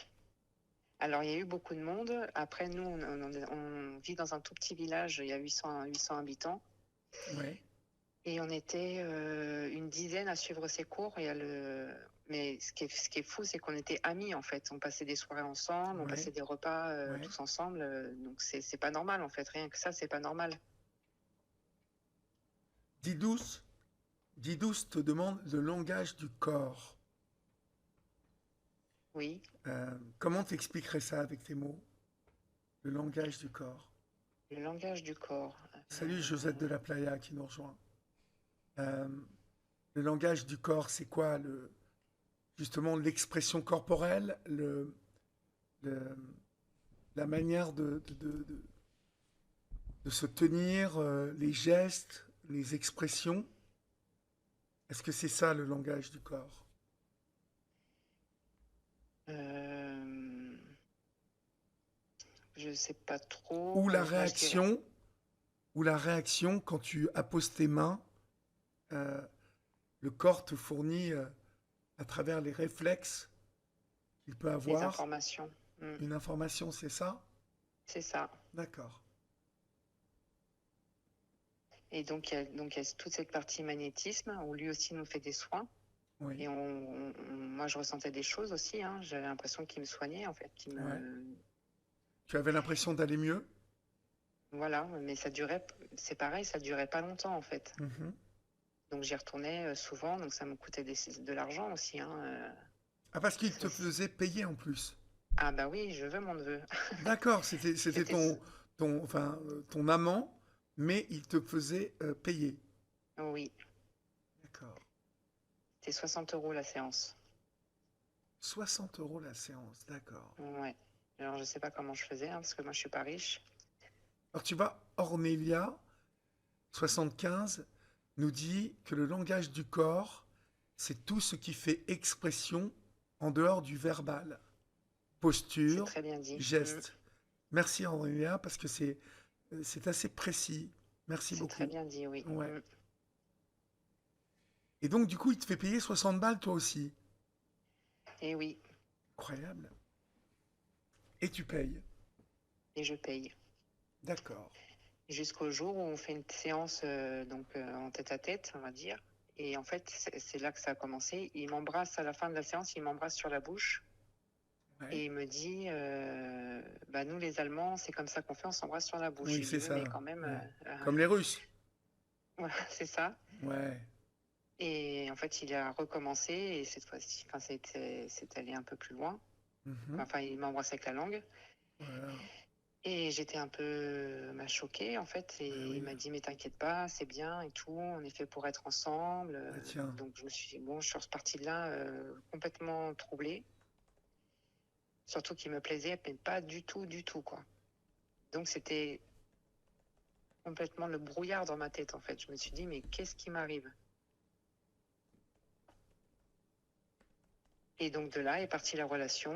Alors, il y a eu beaucoup de monde. Après, nous, on vit dans un tout petit village, il y a 800 habitants. Ouais, Et on était une dizaine à suivre ses cours. Mais ce qui est fou, c'est qu'on était amis, en fait. On passait des soirées ensemble, on ouais, passait des repas ouais. tous ensemble. Donc, c'est pas normal, en fait. Rien que ça, c'est pas normal. Didous, Didous te demande le langage du corps. Oui, Comment t'expliquerais ça avec tes mots? Le langage du corps. le langage du corps. Salut Josette de la Playa qui nous rejoint. Euh, le langage du corps, c'est quoi justement l'expression corporelle, le- la manière de se tenir, les gestes, les expressions. Est-ce que c'est ça le langage du corps? Euh, je sais pas trop. Ou la Moi, je dirais. réaction, ou la réaction quand tu apposes tes mains, euh, le corps te fournit à travers les réflexes qu'il peut Les avoir informations. une information, c'est ça? C'est ça. D'accord. Et donc, il y a toute cette partie magnétisme où lui aussi nous fait des soins. Oui. Et moi, je ressentais des choses aussi. Hein. J'avais l'impression qu'il me soignait, en fait. Ouais. Tu avais l'impression d'aller mieux? Voilà, mais c'est pareil, ça durait pas longtemps, en fait. Mhm. Donc, j'y retournais souvent. Donc, ça me coûtait de l'argent aussi. Hein. Ah, parce qu'il te Ça- faisait payer en plus. Ah, bah oui, je veux mon neveu. D'accord, c'était C'était. ton amant, mais il te faisait payer. Oui, D'accord. c'était 60 € la séance. 60 € la séance, d'accord. Ouais. Alors, je sais pas comment je faisais, hein, parce que moi, je suis pas riche. Alors tu vois, Ornelia, 75, nous dit que le langage du corps, c'est tout ce qui fait expression en dehors du verbal. C'est Posture, très bien dit. geste. Merci Ornelia, parce que c'est assez précis. Merci C'est très beaucoup. bien dit, oui. Ouais. Et donc, du coup, il te fait payer 60 balles, toi aussi. Et oui, Incroyable. Et tu payes. et je paye. D'accord. Jusqu'au jour où on fait une séance en tête-à-tête, on va dire. Et en fait, c'est là que ça a commencé. Il m'embrasse à la fin de la séance, il m'embrasse sur la bouche. Ouais. Et il me dit, bah, nous les Allemands, c'est comme ça qu'on fait, on s'embrasse sur la bouche. Je Oui, lui dis, c'est oui, ça. mais quand même, Ouais. Comme les Russes. voilà, c'est ça. Ouais. Et en fait, il a recommencé et cette fois-ci, enfin, c'est allé un peu plus loin. Mhm. Enfin, il m'embrasse avec la langue. Voilà. Et j'étais un peu choquée, en fait. Et Bah il oui. m'a dit, mais t'inquiète pas, c'est bien et tout. On est fait pour être ensemble. Bah tiens. Donc, je me suis dit, bon, je suis repartie de là complètement troublée. Surtout qu'il me plaisait, mais pas du tout, du tout, quoi. Donc, c'était complètement le brouillard dans ma tête, en fait. Je me suis dit, mais qu'est-ce qui m'arrive? Et donc, de là est partie la relation.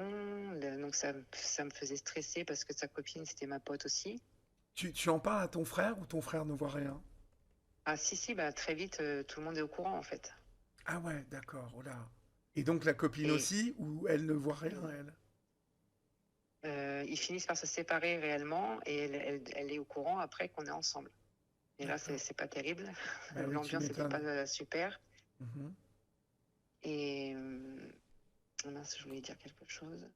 Donc, ça me faisait stresser parce que sa copine, c'était ma pote aussi. Tu en parles à ton frère ou ton frère ne voit rien? Ah, si, si, bah, très vite, tout le monde est au courant, en fait. Ah ouais, d'accord. Oh là. Et donc la copine Et aussi, ou elle ne voit rien, elle? ils finissent par se séparer réellement et elle est au courant après qu'on est ensemble. Et là, D'accord. c'est pas terrible. Bah oui, tu L'ambiance n'était pas m'étonnes. super. Mhm. Et mince, je voulais dire quelque chose.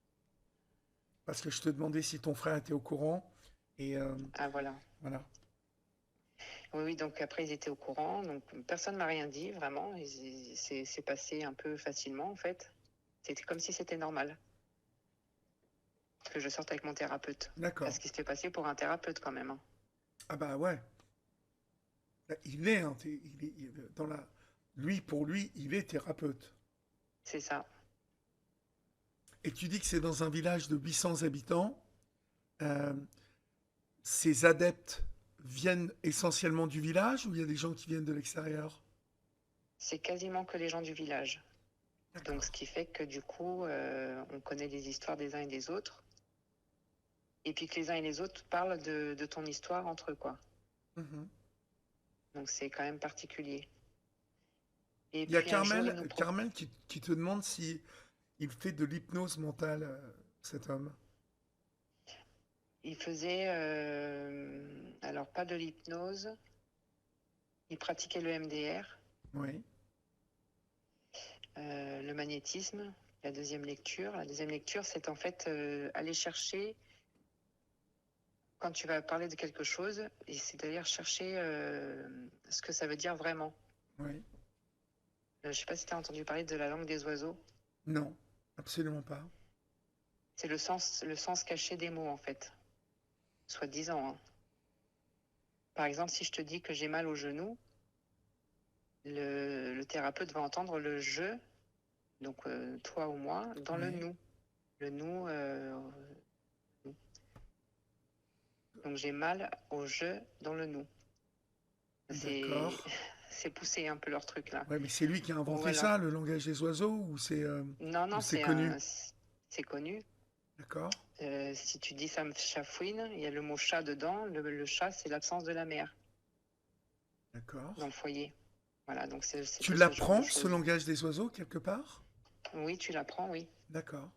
Parce que je te demandais si ton frère était au courant. Et Ah, voilà. voilà. Oui, oui, donc après, ils étaient au courant. Donc personne m'a rien dit, vraiment. C'est passé un peu facilement, en fait. C'était comme si c'était normal que je sorte avec mon thérapeute. D'accord. Parce qu'il se fait passer pour un thérapeute quand même. Hein. Ah bah ouais. Bah, il est, hein, dans lui, pour lui, il est thérapeute. C'est ça. Et tu dis que c'est dans un village de 800 habitants. Euh, Ces adeptes viennent essentiellement du village ou il y a des gens qui viennent de l'extérieur? C'est quasiment que les gens du village. Donc, ce D'accord. qui fait que du coup, on connaît les histoires des uns et des autres. Et puis que les uns et les autres parlent de ton histoire entre eux, quoi. Mhm. Donc, c'est quand même particulier. Et Il y a puis un jour, il nous propose. Carmel qui te demande si il fait de l'hypnose mentale, cet homme. Il faisait, alors pas de l'hypnose, il pratiquait le MDR, Oui, le magnétisme, la deuxième lecture. La deuxième lecture, c'est en fait aller chercher, quand tu vas parler de quelque chose, et c'est-à-dire chercher ce que ça veut dire vraiment. oui. Je ne sais pas si tu as entendu parler de la langue des oiseaux. Non, absolument pas. C'est le sens caché des mots, en fait, soi-disant, hein. Par exemple, si je te dis que j'ai mal au genou, le thérapeute va entendre le je, donc toi ou moi, dans le Oui, nous. Le nous, donc j'ai mal au je dans le nous. d'accord. C'est c'est poussé un peu leur truc là. Ouais, mais c'est lui qui a inventé Voilà. ça, le langage des oiseaux, Non, ou non, c'est connu? c'est connu. D'accord, Si tu dis ça me chafouine, il y a le mot chat dedans. Le chat, c'est l'absence de la mère dans d'accord. le foyer. Voilà, donc Tu c'était ce genre de l'apprends, ce choses. langage des oiseaux, quelque part? Oui, tu l'apprends, oui. D'accord.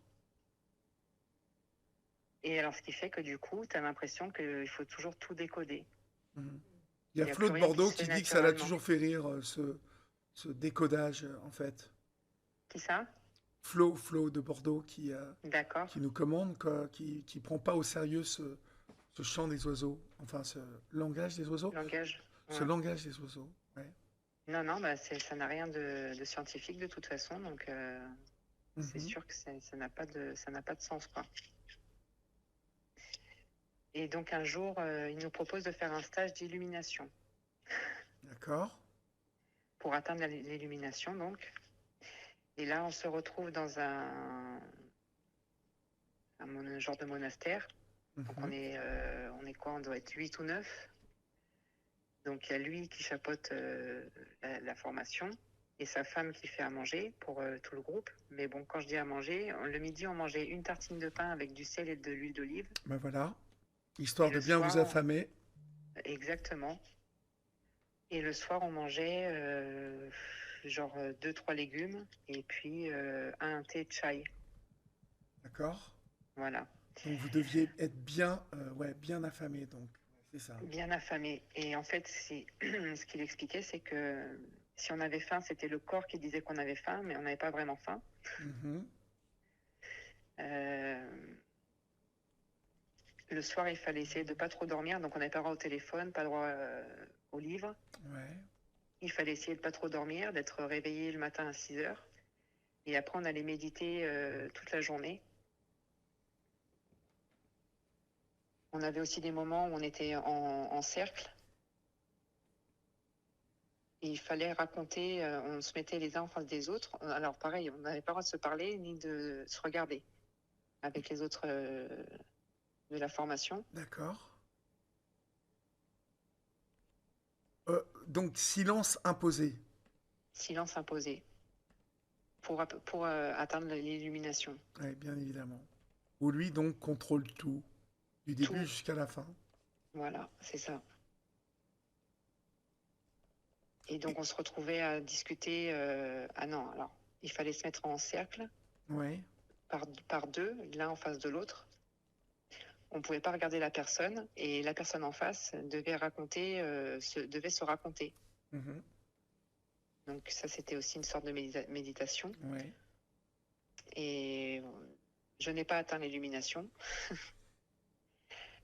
Et alors, ce qui fait que du coup, tu as l'impression qu'il faut toujours tout décoder. Mhm. Il y a Il n'y a Flo plus de rien qui Bordeaux se fait qui dit que ça l'a naturellement. toujours fait rire, ce décodage, en fait. Qui ça? Flo de Bordeaux D'accord. qui nous commande, quoi, qui prend pas au sérieux ce chant des oiseaux, enfin ce langage des oiseaux, Langage. ce Ouais. langage des oiseaux. Ouais. Non, non, bah ça n'a rien de scientifique de toute façon, donc c'est Mhm. sûr que ça n'a pas de sens, quoi. Et donc un jour, il nous propose de faire un stage d'illumination D'accord. pour atteindre l'illumination, donc. Et là, on se retrouve dans un genre de monastère. Donc Mhm. on est quoi? On doit être 8 ou 9. Donc il y a lui qui chapeaute la formation et sa femme qui fait à manger pour tout le groupe. Mais bon, quand je dis à manger, le midi, on mangeait une tartine de pain avec du sel et de l'huile d'olive. Ben voilà, Et histoire de le bien vous soir, affamer. exactement. Et le soir, on mangeait genre 2, 3 légumes et puis un thé chai. D'accord. Voilà, Donc vous deviez être bien, ouais, bien affamé, donc c'est ça. bien affamé. Et en fait, ce qu'il expliquait, c'est que si on avait faim, c'était le corps qui disait qu'on avait faim, mais on n'avait pas vraiment faim. Mhm. Euh, le soir, il fallait essayer de pas trop dormir, donc on n'avait pas droit au téléphone, pas droit au livre. Ouais. Il fallait essayer de pas trop dormir, d'être réveillé le matin à 6 heures. Et après, on allait méditer toute la journée. On avait aussi des moments où on était en cercle. Et il fallait raconter, on se mettait les uns en face des autres. Alors pareil, on n'avait pas le droit de se parler ni de se regarder avec les autres de la formation. D'accord. Donc silence imposé. Silence imposé pour atteindre l'illumination. Ouais, bien évidemment. Où lui donc contrôle tout, du début Tout, jusqu'à la fin. voilà, c'est ça. Et Et- donc on se retrouvait à discuter. Ah non, alors il fallait se mettre en cercle ouais. par deux, l'un en face de l'autre. On ne pouvait pas regarder la personne et la personne en face devait se raconter. Mhm. Donc ça, c'était aussi une sorte de méditation. Ouais. Et je n'ai pas atteint l'illumination,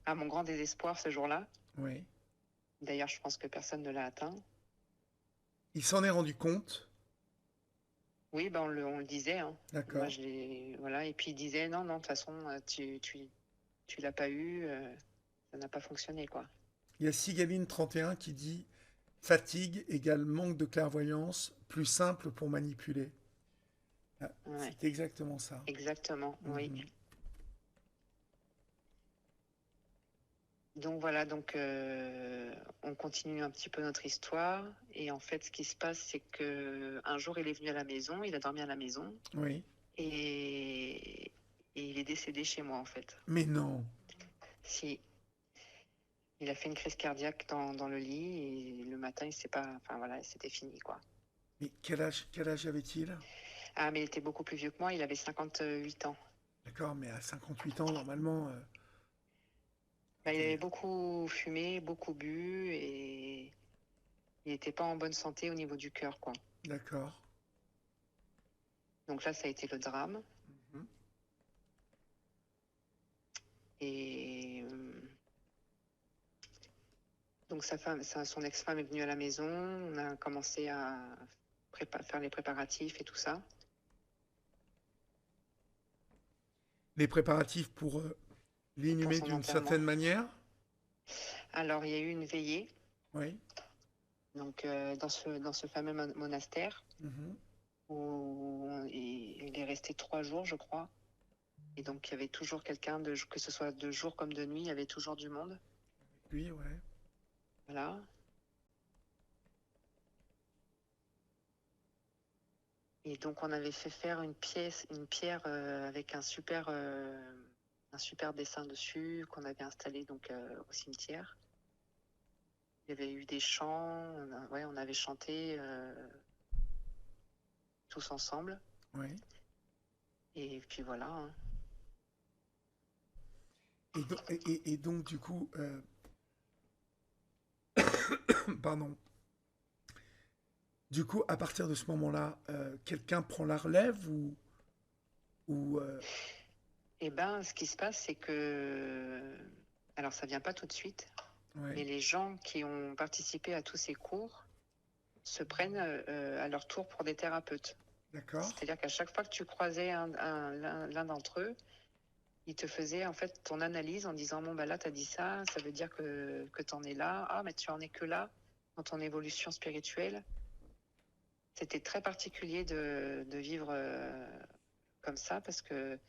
à mon grand désespoir ce jour-là. Ouais. D'ailleurs, je pense que personne ne l'a atteint. Il s'en est rendu compte. Oui, ben on le disait, hein. Moi, D'accord. voilà. Et puis il disait, non, non, de toute façon, tu l'as pas eu, ça n'a pas fonctionné, quoi. Il y a Sigaline 31 qui dit fatigue égale manque de clairvoyance, plus simple pour manipuler. Ah, Ouais, c'est exactement ça. exactement, oui. Mhm. Donc voilà, donc on continue un petit peu notre histoire. Et en fait, ce qui se passe, c'est que un jour, il est venu à la maison, il a dormi à la maison Oui. et, et il est décédé chez moi, en fait. Mais non. Si, il a fait une crise cardiaque dans le lit et le matin, il s'est pas, enfin voilà, c'était fini, quoi. Mais quel âge avait-il? Ah, mais il était beaucoup plus vieux que moi, il avait 58 ans. D'accord, mais à 58 ans, normalement, Bah, il avait t'es- beaucoup fumé, beaucoup bu et il n'était pas en bonne santé au niveau du cœur, quoi. d'accord. Donc là, ça a été le drame. Mhm. Et donc sa femme, son ex-femme est venue à la maison. On a commencé à faire les préparatifs et tout ça. Les préparatifs pour Pour l'inhumer son d'une enterrement. certaine manière? Alors, il y a eu une veillée Oui. donc, dans ce fameux monastère Mhm. où il est resté 3 jours, je crois. Et donc, il y avait toujours quelqu'un, que ce soit de jour comme de nuit, il y avait toujours du monde. Lui, ouais. Voilà. Et donc, on avait fait faire une pierre avec un super dessin dessus qu'on avait installé donc au cimetière. Il y avait eu des chants, on avait chanté tous ensemble. Ouais. Et puis voilà, hein. Et donc, du coup, pardon. Du coup, à partir de ce moment-là, quelqu'un prend la relève ou Et ben, ce qui se passe, c'est que, alors ça vient pas tout de suite, mais ouais, les gens qui ont participé à tous ces cours se prennent à leur tour pour des thérapeutes. d'accord. C'est-à-dire qu'à chaque fois que tu croisais l'un d'entre eux, il te faisait en fait ton analyse en disant bon bah là t'as dit ça veut dire que t'en es là, ah mais tu en es que là dans ton évolution spirituelle. C'était très particulier de vivre comme ça parce que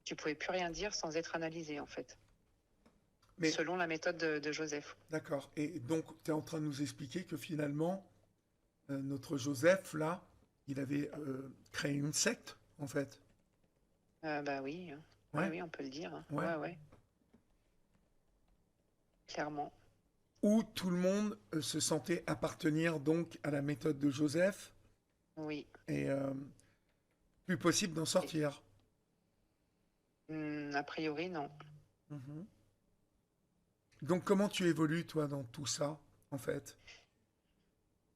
tu pouvais plus rien dire sans être analysé en fait, Mais selon la méthode de Joseph. d'accord. Et donc, tu es en train de nous expliquer que finalement, notre Joseph, là, il avait créé une secte, en fait. Bah oui, hein. Oui, Ouais, oui, on peut le dire, hein. ouais. Ouais, ouais, clairement. Où tout le monde se sentait appartenir donc à la méthode de Joseph Oui. et plus possible d'en Et, sortir. a priori, non. Mhm. Donc, comment tu évolues, toi, dans tout ça, en fait?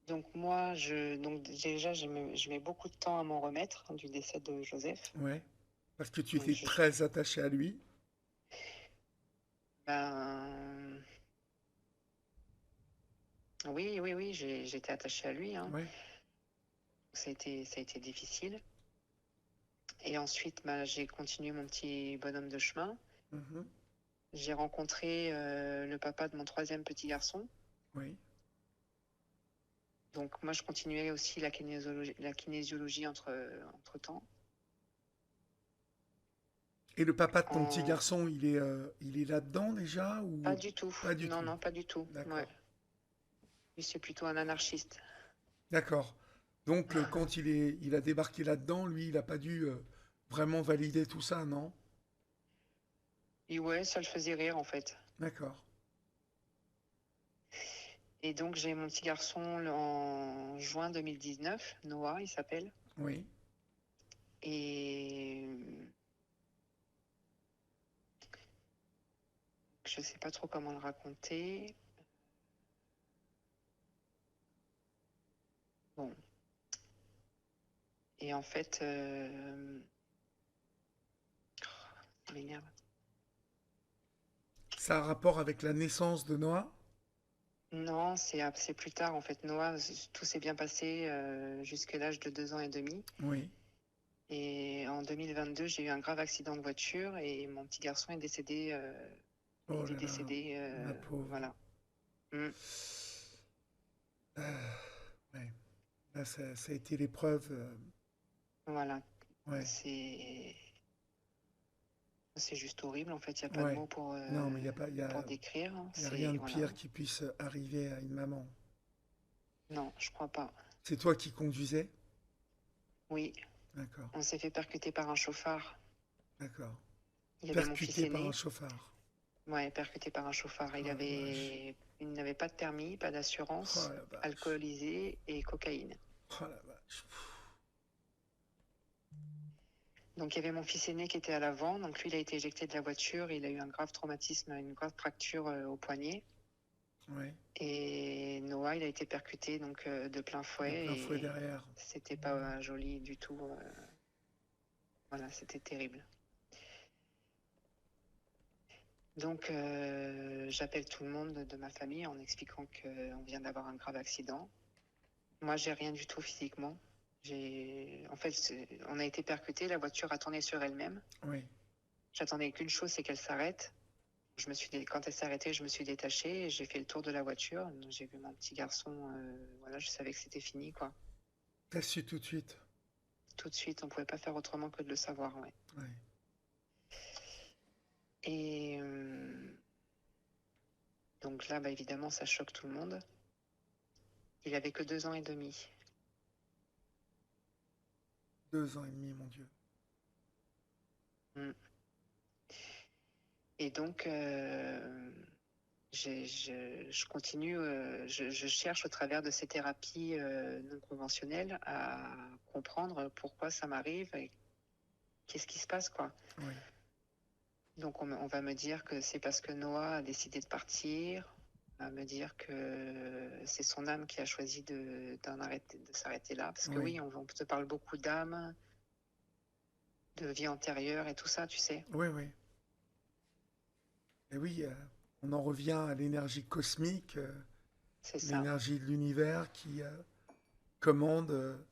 Donc moi, donc déjà, je mets beaucoup de temps à m'en remettre du décès de Joseph. Ouais. Parce que tu Donc étais très attaché à lui. ben, oui, oui, oui, j'étais attachée à lui, hein. Ouais. Ça a été difficile. Et ensuite, ben, j'ai continué mon petit bonhomme de chemin. Mhm. J'ai rencontré le papa de mon troisième petit garçon. Oui. Donc moi, je continuais aussi la kinésiologie entre-temps. Et le papa de ton petit En... garçon, il est là-dedans déjà Pas ou du tout. pas du Non, tout? non, pas du tout. Ouais. D'accord. Lui, c'est plutôt un anarchiste. D'accord. Donc, quand il a débarqué là-dedans, lui, il n'a pas dû vraiment valider tout ça, non? Et ouais, ça le faisait rire, en fait. D'accord. Et donc, j'ai mon petit garçon en juin 2019, Noah, il s'appelle. Oui. Et je sais pas trop comment le raconter. Bon. Et en fait, ça m'énerve. Ça a un rapport avec la naissance de Noah? Non, c'est plus tard, en fait. Noah, tout s'est bien passé jusqu'à l'âge de 2 ans et demi. Oui. Et en 2022, j'ai eu un grave accident de voiture et mon petit garçon est décédé. Oh là là, ma pauvre. Voilà. Mm. Ouais. Là, ça a été l'épreuve. Voilà. Ouais, C'est c'est juste horrible, en fait. Il n'y a pas de ouais. mots Non, mais il y a pas, pour décrire, hein. y a rien C'est, de voilà. pire qui puisse arriver à une maman. Non, je crois pas. C'est toi qui conduisais? Oui, D'accord, on s'est fait percuter par un chauffard. d'accord. Il y avait mon fils Percuté par un aîné. chauffard. Ouais, percuté par un chauffard. Oh la vache. Il n'avait pas de permis, pas Oh d'assurance, la vache. alcoolisé et cocaïne. Oh la vache. Donc il y avait mon fils aîné qui était à l'avant. Donc lui, il a été éjecté de la voiture. Il a eu un grave traumatisme, une grave fracture au poignet. Ouais, Et Noah, il a été percuté donc de plein de fouet plein fouet et derrière. c'était pas joli du tout. Voilà, c'était terrible. Donc j'appelle tout le monde de ma famille en expliquant qu'on vient d'avoir un grave accident. Moi, j'ai rien du tout physiquement. En fait, on a été percuté, la voiture a tourné sur elle-même. Oui, J'attendais qu'une chose, c'est qu'elle s'arrête. Quand elle s'est arrêtée, je me suis détachée et j'ai fait le tour de la voiture. J'ai vu mon petit garçon, voilà, je savais que c'était fini, quoi. t'as su tout de suite. Tout de suite, on pouvait pas faire autrement que de le savoir, ouais. Ouais. Et donc là, bah, évidemment, ça choque tout le monde. Il avait que 2 ans et demi. 2 ans et demi, mon Dieu. Mm. Et donc, je continue, je cherche au travers de ces thérapies non conventionnelles à comprendre pourquoi ça m'arrive et qu'est-ce qui se passe, quoi. Oui, Donc on va me dire que c'est parce que Noah a décidé de partir, on va me dire que c'est son âme qui a choisi de s'arrêter là, parce que oui, oui, on te parle beaucoup d'âme, de vie antérieure et tout ça, tu sais. oui, oui. Et oui, on en revient à l'énergie cosmique, C'est ça, l'énergie de l'univers qui commande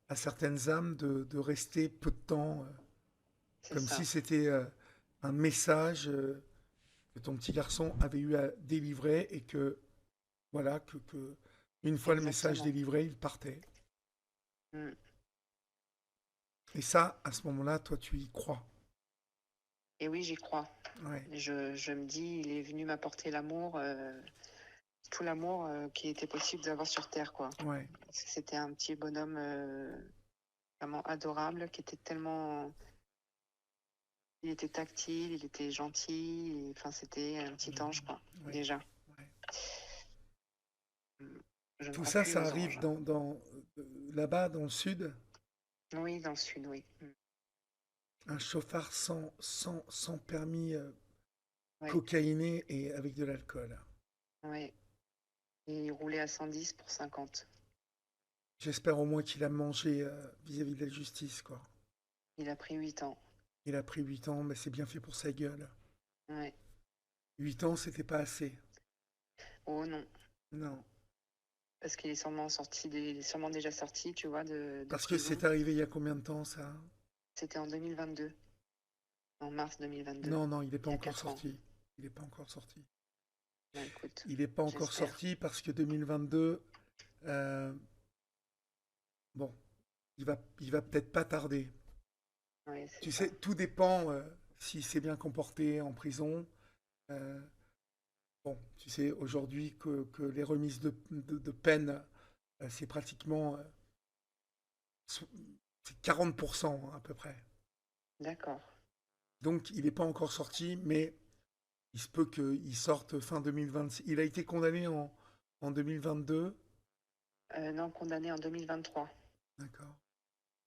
à certaines âmes de rester peu de temps, c'est comme si ça, c'était un message que ton petit garçon avait eu à délivrer et que, voilà, une fois le message exactement. délivré, il partait. Mm. Et ça, à ce moment-là, toi, tu y crois. Et oui, j'y crois. Ouais, Je me dis, il est venu m'apporter l'amour, tout l'amour qui était possible d'avoir sur Terre, quoi. ouais. Parce que c'était un petit bonhomme vraiment adorable, qui était tellement... Il était tactile, il était gentil, enfin, c'était un petit ange, quoi, Ouais, déjà. ouais. Je ne Tout crois ça, plus ça aux arrive anges. là-bas, dans le sud. Oui, dans le sud, oui. Un chauffard sans permis Oui, cocaïné et avec de l'alcool. oui. Il roulait à 110 pour 50. J'espère au moins qu'il a mangé vis-à-vis de la justice, quoi. Il a pris 8 ans. Il a pris 8 ans, mais c'est bien fait pour sa gueule. Oui. 8 ans, c'était pas assez. Oh non, Non. parce qu'il est sûrement il est sûrement déjà sorti, tu vois, de Parce que c'est prison. arrivé il y a combien de temps, ça? C'était en 2022, en mars 2022, Non, non, il n'est pas il y a encore 4 ans. sorti. Il n'est pas encore sorti. Bah écoute, Il n'est pas encore j'espère. sorti parce que 2022, euh, bon, il va peut-être pas tarder. Oui, c'est Tu ça. sais, tout dépend s'il s'est bien comporté en prison. Euh, bon, tu sais, aujourd'hui que les remises de peine, c'est pratiquement so- c'est 40% à peu près. D'accord. Donc, il n'est pas encore sorti, mais il se peut qu'il sorte fin 2026. Il a été condamné en 2022. Non, condamné en 2023. D'accord.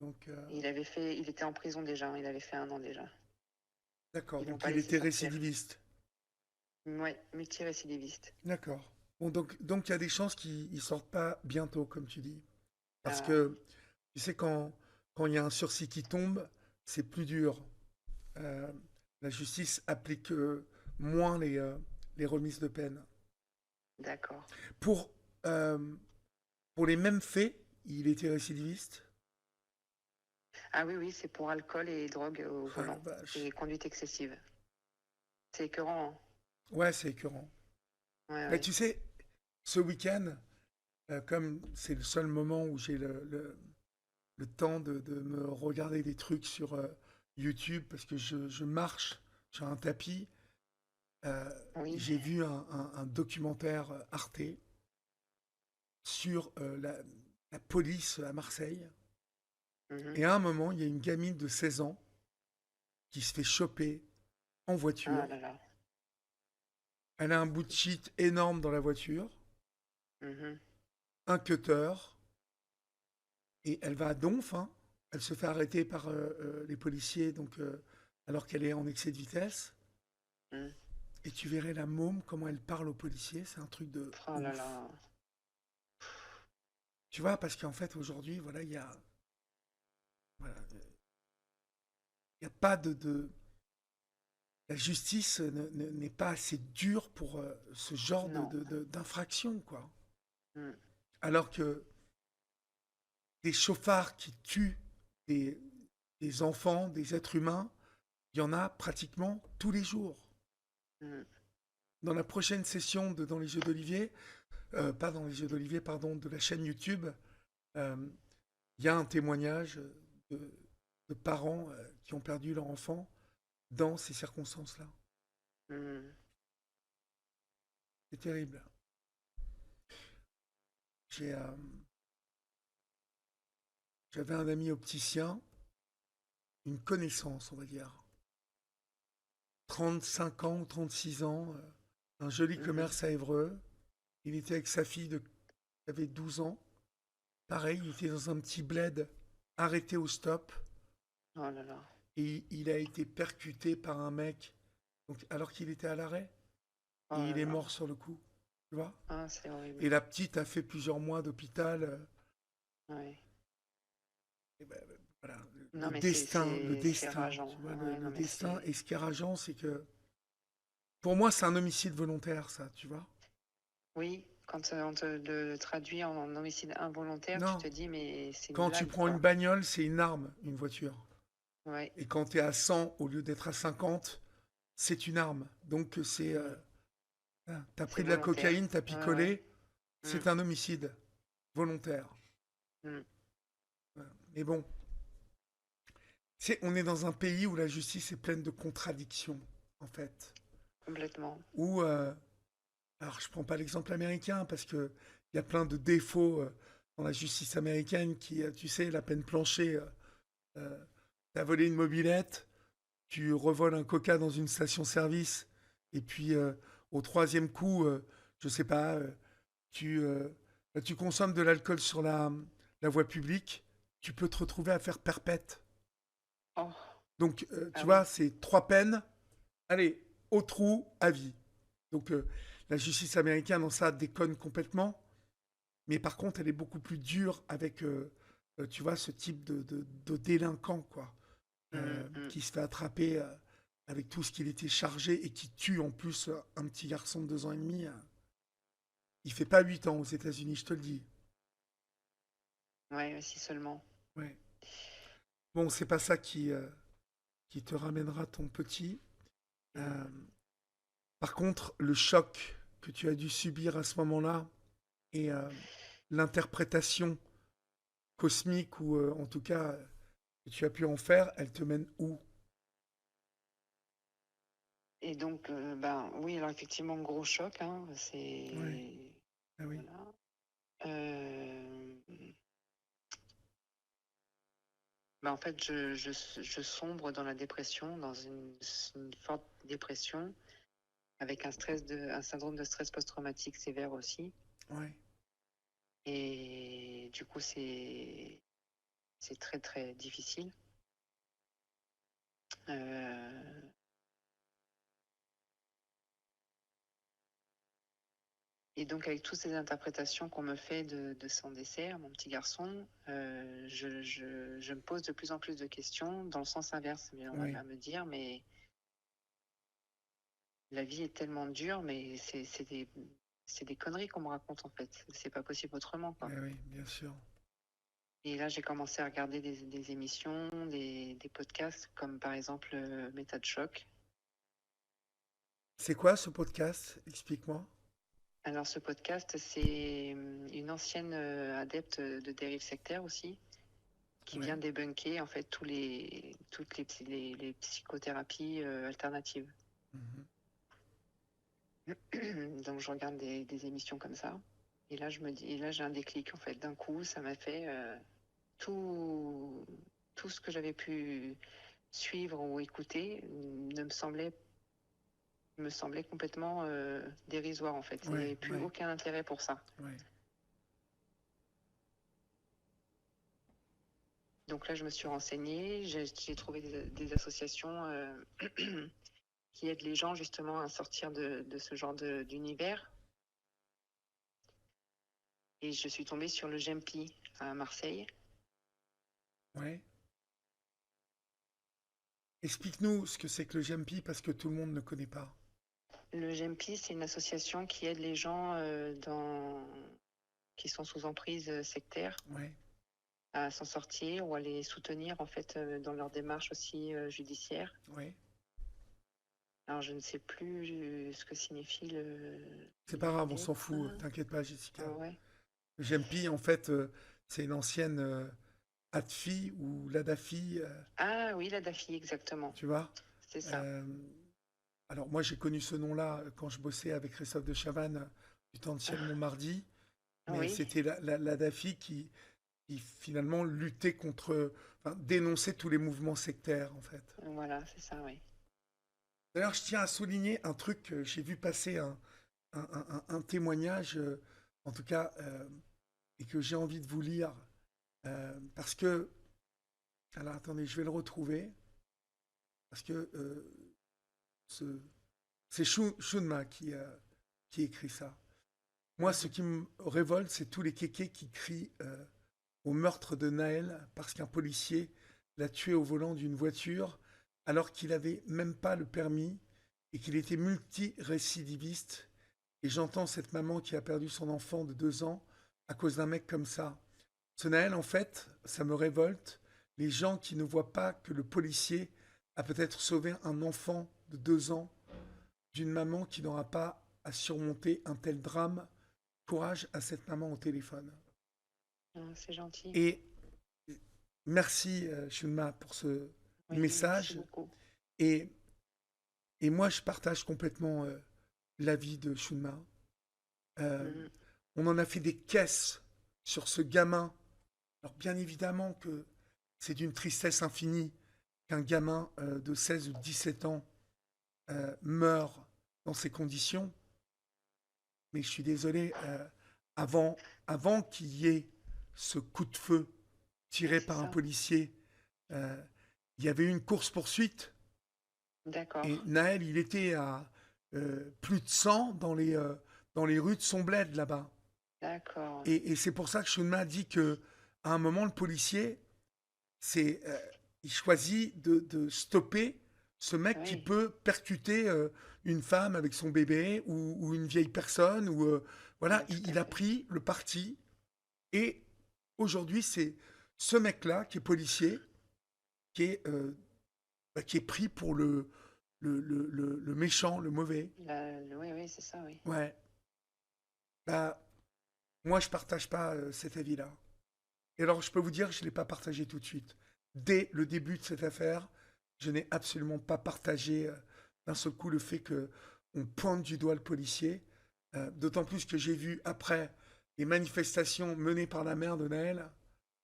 Donc, Il était en prison déjà, hein, il avait fait 1 an déjà. d'accord. Ils l'ont Donc, pas il laissé était sortir. récidiviste. Oui, multirécidiviste. D'accord. Bon, donc il y a des chances qu'il ne sorte pas bientôt, comme tu dis. Parce Ah, que, tu sais, quand il y a un sursis qui tombe, c'est plus dur. Euh, la justice applique moins les remises de peine. d'accord. Pour, euh, pour les mêmes faits, il était récidiviste. Ah oui, oui, c'est pour alcool et drogue au Ah la volant vache. et conduite excessive. C'est écœurant, hein. Ouais, c'est écœurant. Ouais, Mais ouais. tu sais, ce week-end, comme c'est le seul moment où j'ai le temps de me regarder des trucs sur YouTube parce que je marche sur un tapis. Euh, Oui. j'ai vu un documentaire Arte sur la police à Marseille. Mhm. Et à un moment, il y a une gamine de 16 ans qui se fait choper en Ah voiture. là là. Elle a un bout de shit énorme dans la voiture, Mhm. un cutter, et elle va à Donf, hein. Elle se fait arrêter par les policiers donc, alors qu'elle est en excès de vitesse. Mhm. Et tu verrais la môme, comment elle parle aux policiers, c'est un truc de Oh là ouf. là. Tu vois, parce qu'en fait, aujourd'hui, voilà, voilà, il y a pas la justice n'est pas assez dure pour ce genre Non. d'infraction, quoi. Mhm. Alors que des chauffards qui tuent des, des enfants, des êtres humains, il y en a pratiquement tous les jours. Mhm. Dans la prochaine session de Dans les Jeux d'Olivier, pas dans les Jeux d'Olivier, pardon, de la chaîne YouTube, euh, il y a un témoignage de, de parents qui ont perdu leur enfant dans ces circonstances-là. Mhm. C'est terrible. J'ai, j'avais un ami opticien, une connaissance, on va dire, 35 ans ou 36 ans, un joli Mhm. commerce à Évreux. Il était avec sa fille qui avait 12 ans. Pareil, il était dans un petit bled arrêté au stop Oh là là. et il a été percuté par un mec donc, alors qu'il était à l'arrêt Oh et il là est là. mort sur le coup. Tu vois. Ah, c'est horrible. Et la petite a fait plusieurs mois d'hôpital. Ouais. Et ben, voilà, Non, mais c'est le c'est c'est destin, rageant. tu vois, Ouais, le non, mais destin. c'est. Et ce qui est rageant, c'est que pour moi, c'est un homicide volontaire, ça, tu vois. Oui, quand on te le traduit en homicide involontaire, tu Non, te dis, mais c'est une quand tu blague, prends une quoi. bagnole, c'est une arme, une voiture. Ouais. Et quand tu es à 100 au lieu d'être à 50, c'est une arme. Donc c'est Mm. t'as C'est pris de la volontaire. cocaïne, t'as Ouais, ouais. picolé, Mm. c'est un homicide volontaire. Mm. Voilà. Mais bon, on est dans un pays où la justice est pleine de contradictions, en fait. Complètement. Où, alors je prends pas l'exemple américain parce que il y a plein de défauts dans la justice américaine qui, tu sais, la peine planchée. T'as volé une mobilette, tu revoles un coca dans une station-service, et puis au troisième coup, je sais pas, tu, euh, tu consommes de l'alcool sur la voie publique, tu peux te retrouver à faire perpète. Oh, Donc, ah tu oui. vois, c'est 3 peines, allez, au trou, à vie. Donc, la justice américaine, en ça, déconne complètement, mais par contre, elle est beaucoup plus dure avec, tu vois, ce type de délinquant, quoi. Mm, mm. Qui se fait attraper avec tout ce qu'il était chargé et qui tue en plus un petit garçon de 2 ans et demi. Il fait pas 8 ans aux États-Unis, je te le dis. Ouais, si seulement. Ouais. Bon, c'est pas ça qui te ramènera ton petit. Mm. Euh, Par contre, le choc que tu as dû subir à ce moment-là et l'interprétation cosmique ou en tout cas que tu as pu en faire, elle te mène où? Et donc, ben oui, alors effectivement, gros choc, hein, Ouais, c'est. ah oui, Voilà. Euh, ben, en fait, je sombre dans la dépression, dans une forte dépression, avec un syndrome de stress post-traumatique sévère aussi. ouais. Et du coup, c'est très, très difficile. Euh, Et donc, avec toutes ces interprétations qu'on me fait de son décès, mon petit garçon, je me pose de plus en plus de questions dans le sens inverse. Mais on Oui, va me dire, mais la vie est tellement dure, mais c'est des conneries qu'on me raconte en fait. C'est pas possible autrement, quoi. oui, bien sûr. Et là, j'ai commencé à regarder des émissions, des podcasts, comme par exemple Méthode Choc. C'est quoi ce podcast? Explique-moi. Alors, ce podcast, c'est une ancienne adepte de dérive sectaire aussi, qui vient Ouais. débunker en fait les psychothérapies alternatives. Mhm. Donc je regarde des émissions comme ça. Et là, et là, j'ai un déclic en fait. D'un coup, ça m'a fait tout, tout ce que j'avais pu suivre ou écouter me semblait complètement dérisoire en fait. Il n'y Ouais, avait plus ouais, aucun intérêt pour ça. ouais. Donc là, je me suis renseignée, j'ai trouvé des associations qui aident les gens justement à sortir de ce genre d'univers. Et je suis tombée sur le GEMPI à Marseille. Ouais. Explique-nous ce que c'est que le GEMPI parce que tout le monde ne connaît pas. Le GEMPI, c'est une association qui aide les gens qui sont sous emprise sectaire Ouais. à s'en sortir ou à les soutenir en fait dans leur démarche aussi judiciaire. Ouais. Alors je ne sais plus ce que signifie C'est pas grave, on lettre. s'en fout. T'inquiète pas, Jessica. Ah ouais. Le GEMPI, en fait, c'est une ancienne ADFI ou l'ADAFI, Ah oui, la DAFI, exactement. tu vois. C'est ça. Euh, alors moi, j'ai connu ce nom-là quand je bossais avec Christophe de Chavannes du temps de Ciel Montmardi, mais Oui, c'était l'ADAFI qui finalement luttait contre, enfin, dénonçait tous les mouvements sectaires, en fait. voilà, c'est ça, oui. D'ailleurs, je tiens à souligner un truc que j'ai vu passer un témoignage, en tout cas, et que j'ai envie de vous lire, parce que, alors attendez, je vais le retrouver, parce que ce- c'est Shunma qui écrit ça. Moi, ce qui me révolte, c'est tous les kékés qui crient au meurtre de Naël parce qu'un policier l'a tué au volant d'une voiture alors qu'il n'avait même pas le permis et qu'il était multirécidiviste. Et j'entends cette maman qui a perdu son enfant de 2 ans à cause d'un mec comme ça. Ce Naël, en fait, ça me révolte. Les gens qui ne voient pas que le policier a peut-être sauvé un enfant de 2 ans d'une maman qui n'aura pas à surmonter un tel drame. Courage à cette maman au téléphone. Ah, c'est gentil. Et merci, Shunma, pour ce Oui, merci message. beaucoup. Et, et moi, je partage complètement l'avis de Shunma. Euh, Mhm. on en a fait des caisses sur ce gamin. Alors, bien évidemment que c'est d'une tristesse infinie qu'un gamin de 16 ou 17 ans meurt dans ces conditions. Mais je suis désolé, avant qu'il y ait ce coup de feu Oui, tiré c'est par un ça. policier, euh, il y avait eu une course-poursuite D'accord, et Naël, il était à plus de 100 dans les rues de son bled là-bas. d'accord. Et c'est pour ça que Shunma dit que à un moment, le policier, c'est, il choisit de stopper ce mec qui Oui, peut percuter une femme avec son bébé ou une vieille personne. Ou, voilà, ouais, tout à il a fait. pris le parti. Et aujourd'hui, c'est ce mec-là qui est policier, qui est, qui est pris pour le méchant, le mauvais. Oui, oui, c'est ça, oui. Ouais. Bah, moi, je partage pas cet avis-là. Et alors, je peux vous dire, je ne l'ai pas partagé tout de suite. Dès le début de cette affaire, je n'ai absolument pas partagé d'un seul coup le fait qu'on pointe du doigt le policier. D'autant plus que j'ai vu après les manifestations menées par la mère de Naël.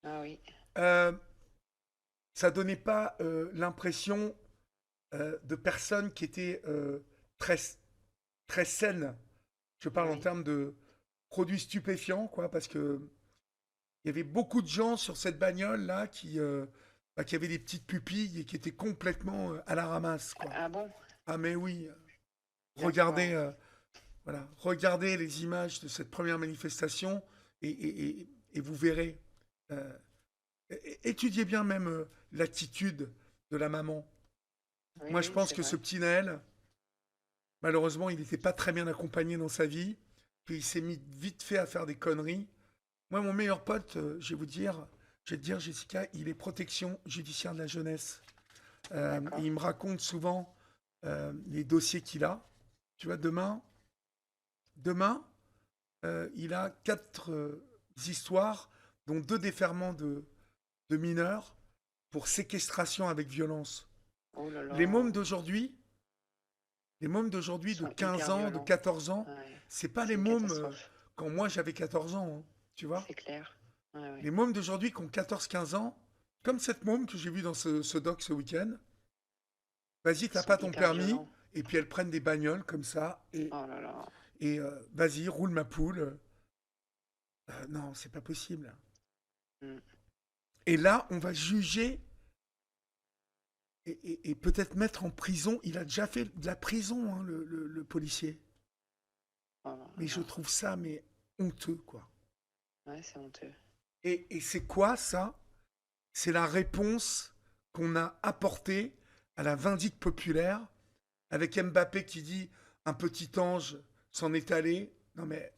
Ah oui, Euh, Ça donnait pas l'impression de personnes qui étaient très, très saines. Je parle en oui, termes de produits stupéfiants, quoi, parce que il y avait beaucoup de gens sur cette bagnole là qui avaient des petites pupilles et qui étaient complètement à la ramasse, quoi. ah bon, Ah mais oui, regardez, d'accord. voilà, regardez les images de cette première manifestation et vous verrez. Euh, Étudiez bien même l'attitude de la maman. Oui, Moi, je oui, pense c'est que ce vrai. petit Naël, malheureusement, il n'était pas très bien accompagné dans sa vie. Puis il s'est mis vite fait à faire des conneries. Moi, mon meilleur pote, je vais te dire, Jessica, il est protection judiciaire de la jeunesse. Et D'accord. il me raconte souvent les dossiers qu'il a. Tu vois, demain, il a 4 histoires, dont 2 déferments de de mineurs pour séquestration avec violence. Oh là Les mômes là, d'aujourd'hui, ils de sont 15 hyper ans, de violents. 14 ans, Ouais, c'est pas c'est les une mômes catastrophe. quand moi j'avais 14 ans, hein, tu vois. C'est clair. Ouais, ouais. Les mômes d'aujourd'hui qui ont 14-15 ans, comme cette môme que j'ai vue dans ce doc ce week-end, vas-y, Ils t'as sont pas ton hyper permis, violents. et puis elles prennent des bagnoles comme ça, Oh là là. vas-y, roule ma poule. Non, c'est pas possible. Mm. Et là, on va juger et peut-être mettre en prison. Il a déjà fait de la prison, hein, le policier. Oh là Mais je là. trouve ça, mais honteux, quoi. Ouais, c'est honteux. Et c'est quoi ça? C'est la réponse qu'on a apportée à la vindicte populaire avec Mbappé qui dit un petit ange s'en est allé. Non mais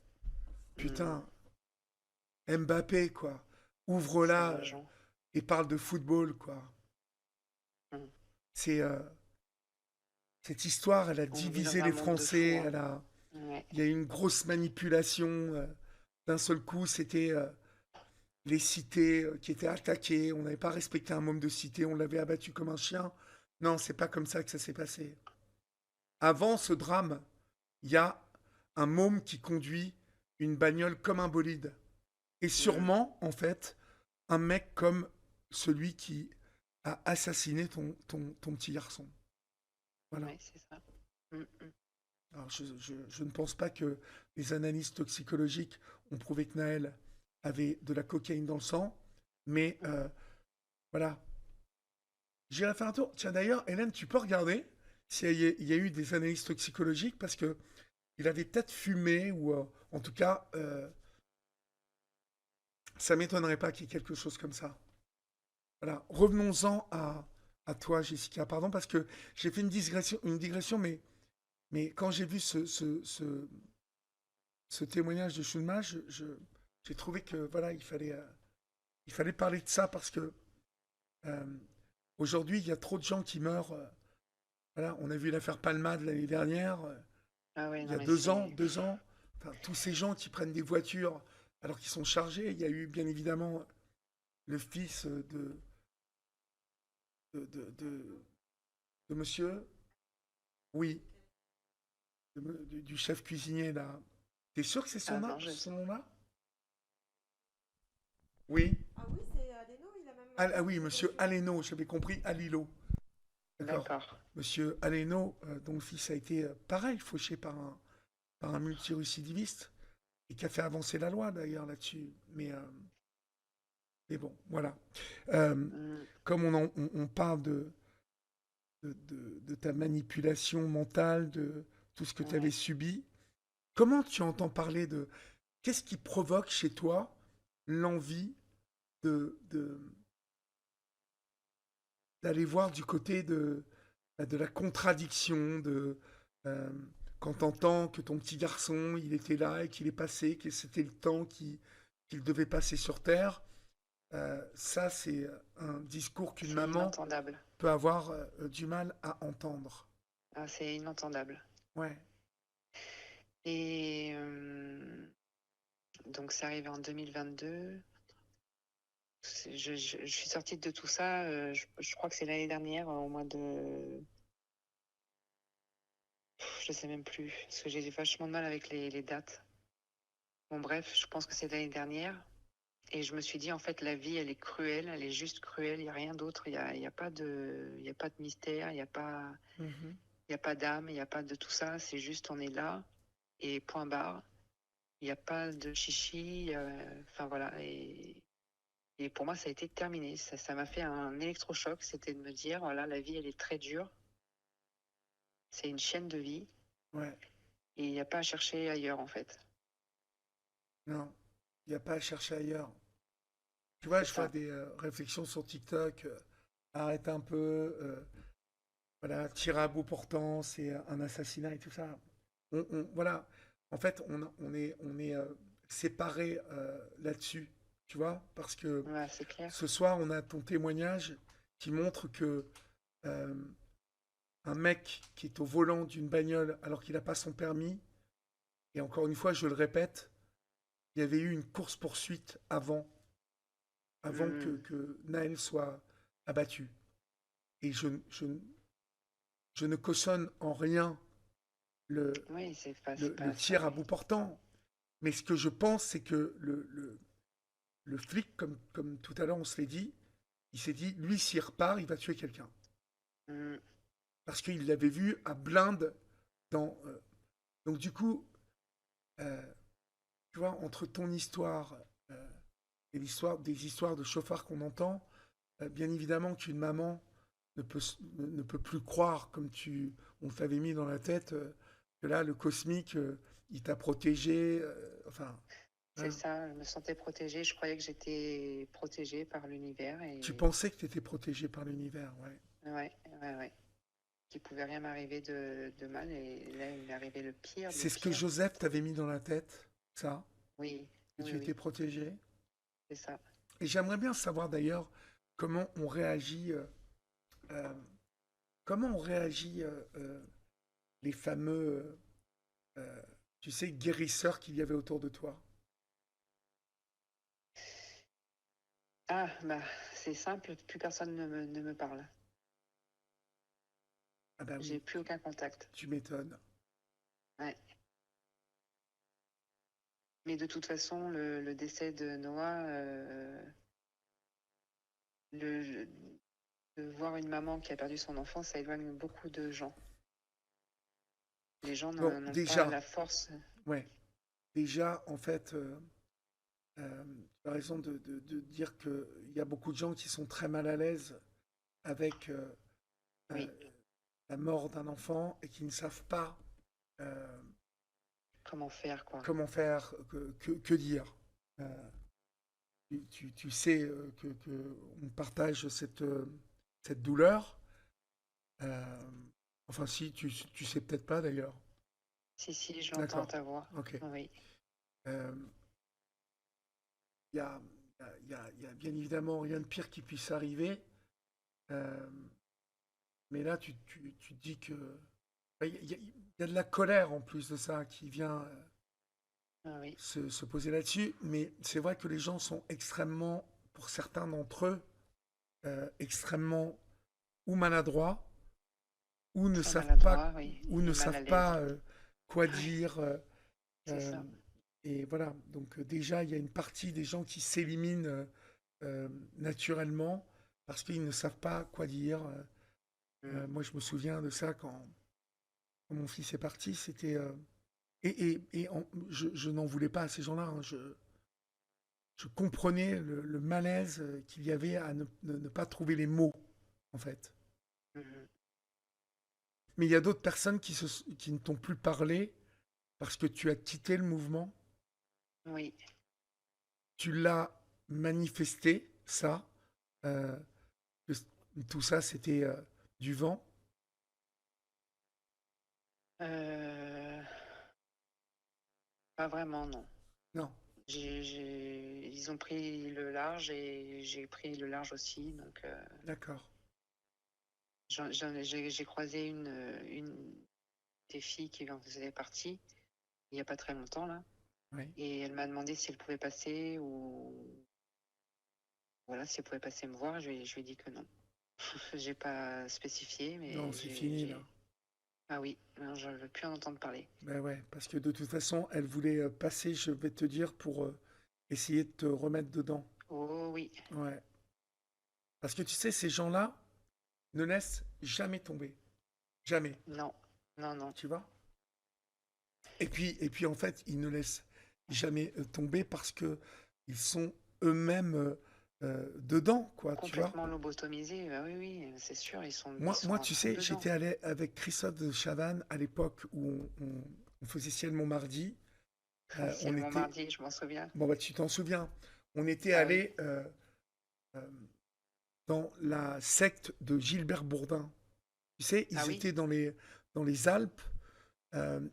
Mm. putain, Mbappé quoi, C'est ouvre-la rageant. et parle de football quoi. Mm. C'est cette histoire, elle a On vit divisé dans un les monde de fous, Français. hein. Ouais. Il y a eu une grosse manipulation. D'un seul coup, c'était les cités qui étaient attaquées. On n'avait pas respecté un môme de cité. On l'avait abattu comme un chien. Non, c'est pas comme ça que ça s'est passé. Avant ce drame, il y a un môme qui conduit une bagnole comme un bolide. Et Mm. sûrement, en fait, un mec comme celui qui a assassiné ton petit garçon. Voilà. Ouais, c'est ça. Mm, mm. Alors, je ne pense pas que les analyses toxicologiques ont prouvé que Naël avait de la cocaïne dans le sang, mais Mm. voilà. J'irai faire un tour. Tiens, d'ailleurs, Hélène, tu peux regarder s'il y a eu des analyses toxicologiques parce que il avait peut-être fumé ou en tout cas, ça m'étonnerait pas qu'il y ait quelque chose comme ça. Voilà. Revenons-en à toi, Jessica. Pardon, parce que j'ai fait une digression, mais quand j'ai vu ce témoignage de Shunma, j'ai trouvé que voilà, il fallait parler de ça parce que euh, aujourd'hui, il y a trop de gens qui meurent. Voilà, on a vu l'affaire Palmade l'année dernière. Ah ouais, Il y non a mais 2 ans, c'est... 2 ans, enfin, tous ces gens qui prennent des voitures alors qu'ils sont chargés. Il y a eu bien évidemment le fils de, de monsieur, oui, du chef cuisinier là. T'es sûr que c'est Ah son, non, je... son nom-là? Oui. Ah oui, c'est Adeno, il a même Ah oui, perdu sa monsieur voiture. Aleno, j'avais compris Alilo. D'accord. D'accord. Monsieur Aleno, dont le fils a été pareil, fauché par un multirécidiviste et qui a fait avancer la loi d'ailleurs là-dessus. Mais bon, voilà. Euh, Mm. Comme on parle de ta manipulation mentale, de tout ce que tu avais Ouais. subi, comment tu entends parler de... Qu'est-ce qui provoque chez toi l'envie de, de- d'aller voir du côté de la contradiction, euh, quand t'entends que ton petit garçon, il était là et qu'il est passé, que c'était le temps qu'il devait passer sur Terre, ça c'est un discours qu'une C'est maman inentendable. peut avoir du mal à entendre. Ah, c'est inentendable. Ouais. Et donc, c'est arrivé en 2022. Je suis sortie de tout ça, je crois que c'est l'année dernière, au mois de... Je sais même plus, parce que j'ai vachement de mal avec les dates. Bon, bref, je pense que c'est l'année dernière. Et je me suis dit, en fait, la vie, elle est cruelle, elle est juste cruelle, il n'y a rien d'autre, il y a pas il y a pas de mystère, Mhm. il y a pas d'âme, il n'y a pas de tout ça, c'est juste, on est là, et point barre. Il n'y a pas de chichi, enfin voilà. Et pour moi, ça a été terminé. Ça m'a fait un électrochoc, c'était de me dire, voilà, la vie, elle est très dure, c'est une chaîne de vie, Ouais. et il n'y a pas à chercher ailleurs, en fait. Non, il n'y a pas à chercher ailleurs. Tu vois, C'est je vois ça. des réflexions sur TikTok. Arrête un peu. Voilà, tir à bout portant, c'est un assassinat et tout ça. Voilà, en fait, on est séparés là-dessus, tu vois, parce que Ouais, c'est clair. ce soir, on a ton témoignage qui montre que euh, un mec qui est au volant d'une bagnole alors qu'il n'a pas son permis, et encore une fois, je le répète, il y avait eu une course-poursuite avant. avant Mhm. que Naël soit abattu. Et je ne cautionne en rien le, Oui, c'est le pas ça, tir à oui. bout portant. Mais ce que je pense, c'est que le flic, comme tout à l'heure on se l'est dit, il s'est dit, lui, s'il repart, il va tuer quelqu'un. Mhm. Parce qu'il l'avait vu à blinde dans... donc du coup, euh, tu vois, entre ton histoire et des histoires de chauffards qu'on entend, bien évidemment qu'une maman ne peut plus croire, comme on t'avait mis dans la tête, que là, le cosmique, il t'a protégé. Enfin, C'est hein. ça, je me sentais protégée. Je croyais que j'étais protégée par l'univers Tu et pensais que tu étais protégé par l'univers, ouais. ouais, ouais. Qu'il pouvait rien m'arriver de mal et là, il m'est arrivé le pire du C'est ce que pire. Joseph t'avait mis dans la tête, ça, Oui, que oui, tu étais oui, protégé. c'est ça. Et j'aimerais bien savoir d'ailleurs comment on réagit, euh, comment on réagit les fameux, euh, tu sais, guérisseurs qu'il y avait autour de toi. Ah, bah, c'est simple, plus personne ne me parle. Ah bah J'ai oui, plus aucun contact. tu m'étonnes. Ouais. Mais de toute façon, le décès de Noah, le, de voir une maman qui a perdu son enfant, ça éloigne beaucoup de gens. Les gens Bon, n'ont pas déjà, la force. ouais, déjà, en fait, tu as raison de dire qu'il y a beaucoup de gens qui sont très mal à l'aise avec euh, Oui, la mort d'un enfant et qui ne savent pas euh, comment faire, quoi. comment faire, que dire. Euh, tu sais on partage cette douleur. Euh, enfin, si, tu sais peut-être pas d'ailleurs. Si, je l'entends à D'accord. ta voix. Ok. Oui, Euh, Il y a, il y a bien évidemment rien de pire qui puisse arriver. Euh, mais là, tu te dis que. Il y a de la colère en plus de ça qui vient oui. se poser là-dessus. Mais c'est vrai que les gens sont extrêmement, pour certains d'entre eux, extrêmement ou maladroits Très maladroit, oui, ou ne et mal à savent l'aise. pas quoi Oui, dire. c'est Euh, ça. et voilà. Donc déjà, il y a une partie des gens qui s'éliminent naturellement parce qu'ils ne savent pas quoi dire. Mm. Moi, je me souviens de ça quand mon fils est parti. C'était je n'en voulais pas à ces gens-là. Hein. Je comprenais le malaise qu'il y avait à ne pas trouver les mots, en fait. Mhm. Mais il y a d'autres personnes qui ne t'ont plus parlé parce que tu as quitté le mouvement. Oui. Tu l'as manifesté, ça. euh, que tout ça, c'était du vent. Euh, Pas vraiment, non. Non, Ils ont pris le large et j'ai pris le large aussi. Donc, d'accord. j'ai croisé une des filles qui en faisait partie il n'y a pas très longtemps, là. Oui. Et elle m'a demandé si elle pouvait passer ou voilà, si elle pouvait passer me voir. Je lui ai dit que non. J'ai pas spécifié, Non, mais c'est fini, là. Ah oui, non, je ne veux plus en entendre parler. Ben ouais, parce que de toute façon, elle voulait passer, je vais te dire, pour essayer de te remettre dedans. Oh oui, Ouais. Parce que tu sais, ces gens-là ne laissent jamais tomber. Jamais. non, non. Tu vois? Et puis, en fait, ils ne laissent jamais tomber parce que ils sont eux-mêmes dedans, quoi, tu vois? Complètement lobotomisés, bah oui, c'est sûr, ils sont Moi, à tu fond sais, dedans. j'étais allé avec Christophe de Chavannes à l'époque où on faisait Ciel Montmardi. C'est On le était. mardi, je m'en souviens. Bon, bah, tu t'en souviens. On était Ah oui, allé euh, dans la secte de Gilbert Bourdin. Tu sais, ah ils oui, étaient dans les Alpes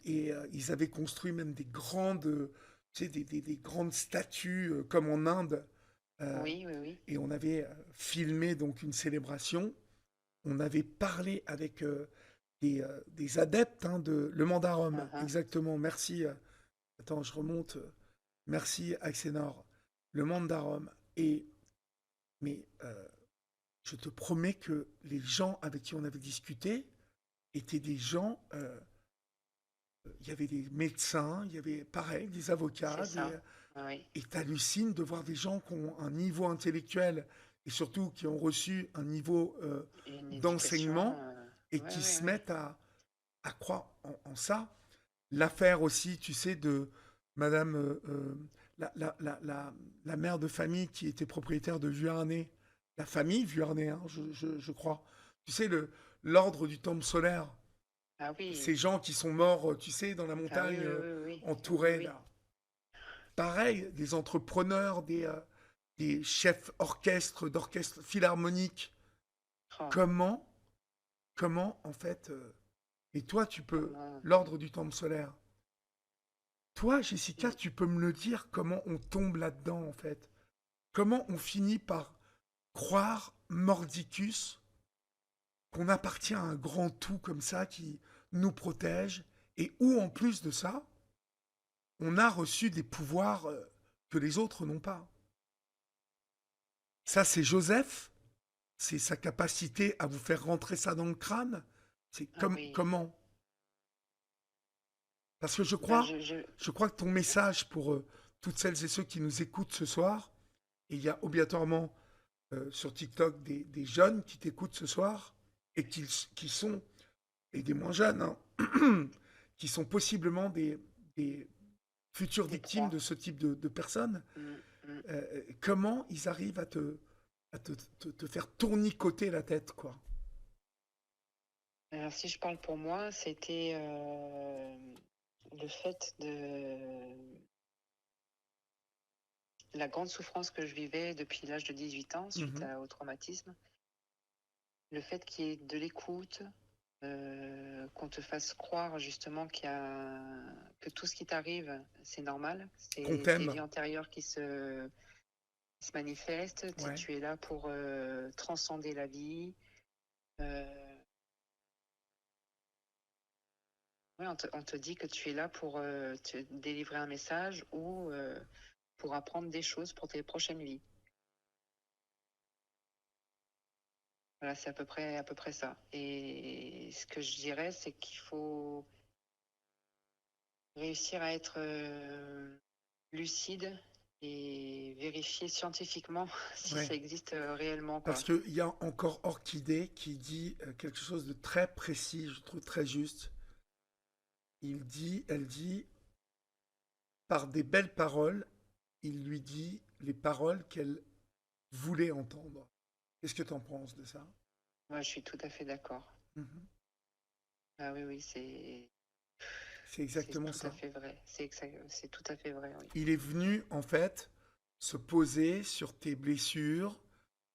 et ils avaient construit même des grandes, tu sais, des grandes statues comme en Inde. Euh, oui. et on avait filmé donc une célébration. On avait parlé avec des adeptes hein, de le Mandarum. Uh-huh. Exactement. Merci. Attends, je remonte. Merci Axénor. Le Mandarum. Et mais je te promets que les gens avec qui on avait discuté étaient des gens, il y avait des médecins, il y avait pareil, des C'est avocats, ça. Oui. et t'hallucines de voir des gens qui ont un niveau intellectuel et surtout qui ont reçu un niveau Une éducation. d'enseignement et Ouais, qui ouais, se ouais. mettent à croire en ça. L'affaire aussi, tu sais, de Madame, la mère de famille qui était propriétaire de Vuarnet, la famille Vuarnet, hein, je crois. Tu sais, l'ordre du temple solaire, Ah ces oui. gens qui sont morts, tu sais, dans la Ah oui, montagne, oui, oui, oui. Oui, entourés, oui. là. Pareil, des entrepreneurs, des chefs d'orchestre philharmonique. Oh, Comment, comment, en fait, et toi, tu peux, comment... l'ordre du temple solaire, toi, Jessica, Mm. tu peux me le dire comment on tombe là-dedans, en fait. Comment on finit par croire, mordicus, qu'on appartient à un grand tout comme ça qui nous protège et où, en plus de ça, on a reçu des pouvoirs que les autres n'ont pas. Ça, c'est Joseph, c'est sa capacité à vous faire rentrer ça dans le crâne. C'est Ah oui. comment. Parce que Ben, je... je crois que ton message pour toutes celles et ceux qui nous écoutent ce soir, et il y a obligatoirement sur TikTok des jeunes qui t'écoutent ce soir et qui sont, et des moins jeunes, hein, qui sont possiblement des futures Des victimes proies. de ce type de personnes, Mm, mm. comment ils arrivent te faire tournicoter la tête, quoi. Alors, si je parle pour moi, c'était le fait de la grande souffrance que je vivais depuis l'âge de 18 ans suite Mhm. au traumatisme. Le fait qu'il y ait de l'écoute, qu'on te fasse croire justement que tout ce qui t'arrive, c'est normal. Qu'on C'est tes t'aime, vies antérieures qui se manifestent. ouais. Tu es là pour transcender la vie. Euh, ouais, on te dit que tu es là pour te délivrer un message ou pour apprendre des choses pour tes prochaines vies. Voilà, c'est à peu près ça. Et ce que je dirais, c'est qu'il faut réussir à être lucide et vérifier scientifiquement si Ouais. ça existe réellement, Parce quoi. qu'il y a encore Orchidée qui dit quelque chose de très précis, je trouve très juste. Elle dit, par des belles paroles, il lui dit les paroles qu'elle voulait entendre. Qu'est-ce que tu en penses de ça? Moi, je suis tout à fait d'accord. Mhm. Ah oui, oui, C'est c'est exactement tout à ça. fait vrai. C'est tout à fait vrai, oui. Il est venu, en fait, se poser sur tes blessures,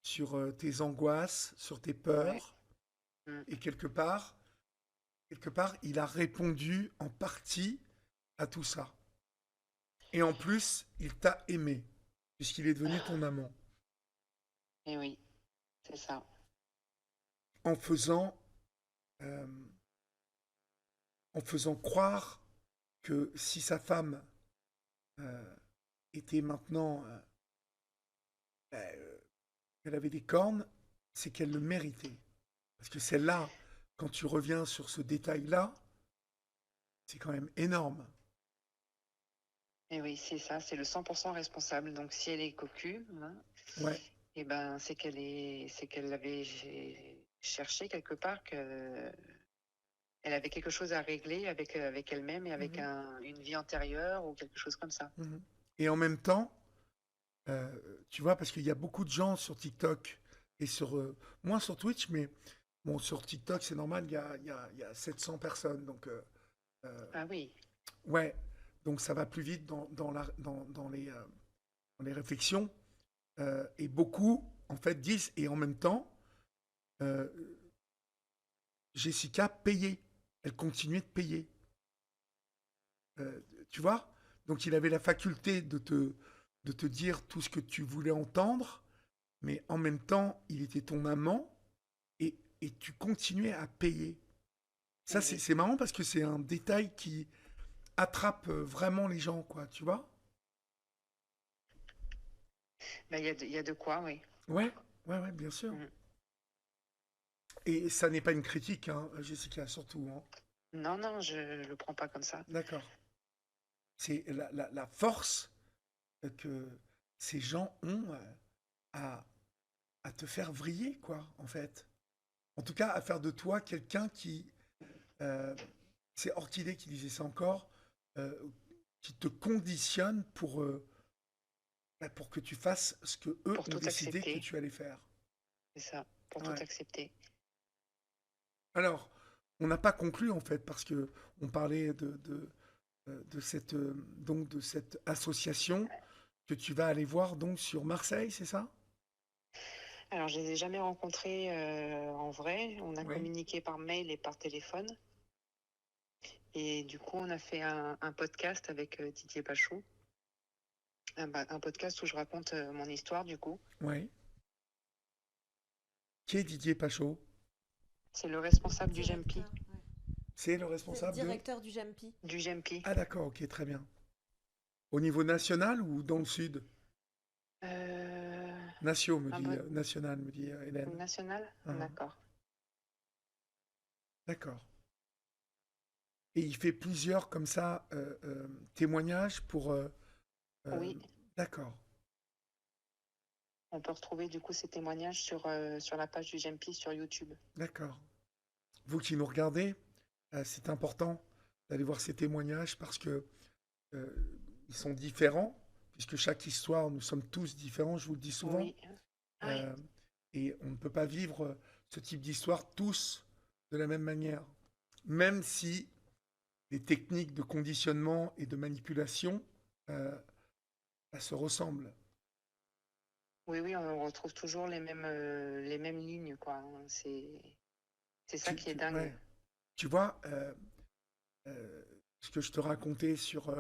sur tes angoisses, sur tes Ouais. peurs. Mm. Et quelque part, il a répondu en partie à tout ça. Et en plus, il t'a aimé, puisqu'il est devenu ton amant. Et oui, c'est ça. En faisant, euh, en faisant croire que si sa femme euh, était maintenant, qu'elle avait des cornes, c'est qu'elle le méritait. Parce que celle-là, quand tu reviens sur ce détail-là, c'est quand même énorme. Et oui, c'est ça. C'est le 100% responsable. Donc, si elle est cocu, hein, Ouais. eh ben, c'est qu'elle l'avait cherché quelque part, elle avait quelque chose à régler avec elle-même et avec Mhm, une vie antérieure ou quelque chose comme ça. mhm. Et en même temps, euh, tu vois, parce qu'il y a beaucoup de gens sur TikTok et moins sur Twitch, mais bon, sur TikTok, c'est normal, il y a 700 personnes. Donc, Ah oui, ouais, donc ça va plus vite dans les réflexions. Et beaucoup, en fait, disent, et en même temps, euh, Jessica payait. Elle continuait de payer. Euh, Tu vois? Donc, il avait la faculté de te dire tout ce que tu voulais entendre, mais en même temps, il était ton amant et tu continuais à payer. Ça, eh oui. c'est marrant parce que c'est un détail qui attrape vraiment les gens, quoi, tu vois? Ben, il y a de quoi, oui. Ouais, ouais, bien sûr. Mm. Et ça n'est pas une critique, hein, Jessica, surtout, hein. Non, non, je le prends pas comme ça. D'accord. C'est la force que ces gens ont à, à te faire vriller, quoi, en fait. En tout cas, à faire de toi quelqu'un qui... euh, c'est Orchidée qui disait ça encore, euh, qui te conditionne pour que tu fasses ce que eux Pour ont tout décidé que accepter, tu allais faire. c'est ça, pour tout Ouais. accepter. Alors, on n'a pas conclu en fait parce que on parlait de cette donc de cette association que tu vas aller voir donc sur Marseille, c'est ça? Alors, je les ai jamais rencontrés en vrai. On a Oui. communiqué par mail et par téléphone. Et du coup, on a fait un podcast avec Didier Pachot. Un podcast où je raconte mon histoire, du coup. Oui. Qui est Didier Pachot? C'est le responsable du GEMPI. Directeur, ouais. C'est le C'est le responsable de... directeur du GEMPI. Du GEMPI. Ah d'accord, ok, très bien. Au niveau national ou dans le sud? Euh, Natio, me un dit, peu national, me dit Hélène. national? Uhum. D'accord. D'accord. Et il fait plusieurs comme ça témoignages pour... euh, Oui, d'accord, on peut retrouver du coup ces témoignages sur la page du GEMPI sur YouTube. d'accord. Vous qui nous regardez, c'est important d'aller voir ces témoignages parce que euh, ils sont différents, puisque chaque histoire, nous sommes tous différents, je vous le dis souvent. Oui, oui, Euh, et on ne peut pas vivre ce type d'histoire tous de la même manière. Même si les techniques de conditionnement et de manipulation euh, se ressemblent. oui, oui, on retrouve toujours les mêmes lignes, quoi, hein. C'est ça qui est dingue. Ouais. Tu vois, ce que je te racontais sur,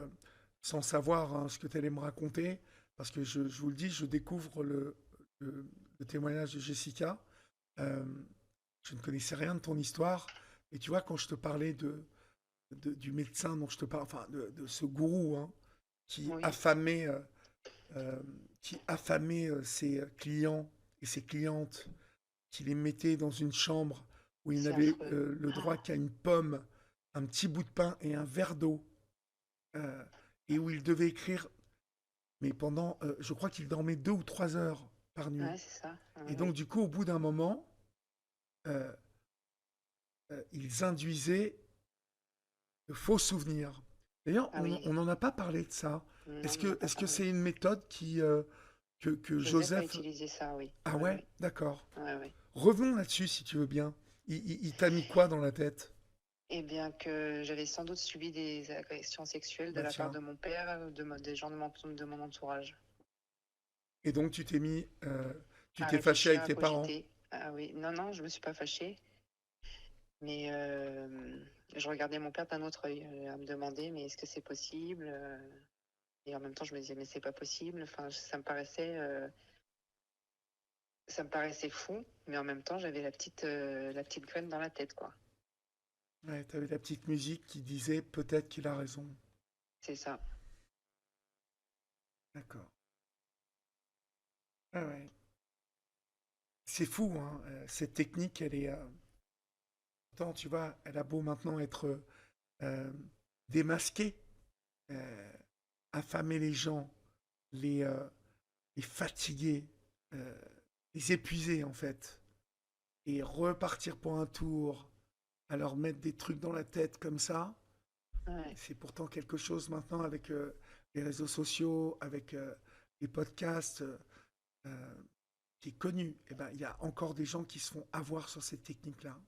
sans savoir hein, ce que tu allais me raconter, parce que je vous le dis, je découvre le témoignage de Jessica. Euh, je ne connaissais rien de ton histoire. Et tu vois, quand je te parlais du médecin dont je te parle, enfin de ce gourou hein, qui Oui, affamait, euh, ses clients et ses clientes, qui les mettait dans une chambre où il c'est n'avait affreux. le droit qu'à une pomme, un petit bout de pain et un verre d'eau, euh, et où il devait écrire, mais pendant, je crois qu'il dormait 2 ou 3 heures par nuit. Ouais, c'est ça. Et Ouais, donc, oui. du coup, au bout d'un moment, euh, ils induisaient de faux souvenirs. D'ailleurs, Ah oui, on n'en a pas parlé de ça. non, Est-ce on n'en a que pas est-ce que parlé. c'est une méthode que Joseph a Joseph... utilisé ça, oui. Ah Ouais, ouais, ouais, d'accord. ouais, ouais. Revenons là-dessus si tu veux bien. Il t'a mis quoi dans la tête? Eh bien que j'avais sans doute subi des agressions sexuelles de Bah la part tiens. de mon père, des gens de mon entourage. Et donc tu À t'es fâché réfléchir, avec à tes parents. cogiter. Ah oui, non, non, je me suis pas fâchée, mais je regardais mon père d'un autre œil, à me demander, mais est-ce que c'est possible? Et en même temps, je me disais, mais c'est pas possible. Enfin, ça me paraissait fou, mais en même temps, j'avais la petite graine dans la tête, quoi. Ouais, t'avais la petite musique qui disait peut-être qu'il a raison. C'est ça. D'accord. Ah ouais. C'est fou, hein. Cette technique, elle est. Pourtant, tu vois, elle a beau maintenant être euh, démasquée, euh, affamer les gens, les, euh, les fatiguer, euh, les épuiser en fait, et repartir pour un tour, à leur mettre des trucs dans la tête comme ça. Ouais. C'est pourtant quelque chose maintenant avec les réseaux sociaux, avec les podcasts euh, qui est connu. Eh ben, il y a encore des gens qui se font avoir sur cette technique-là.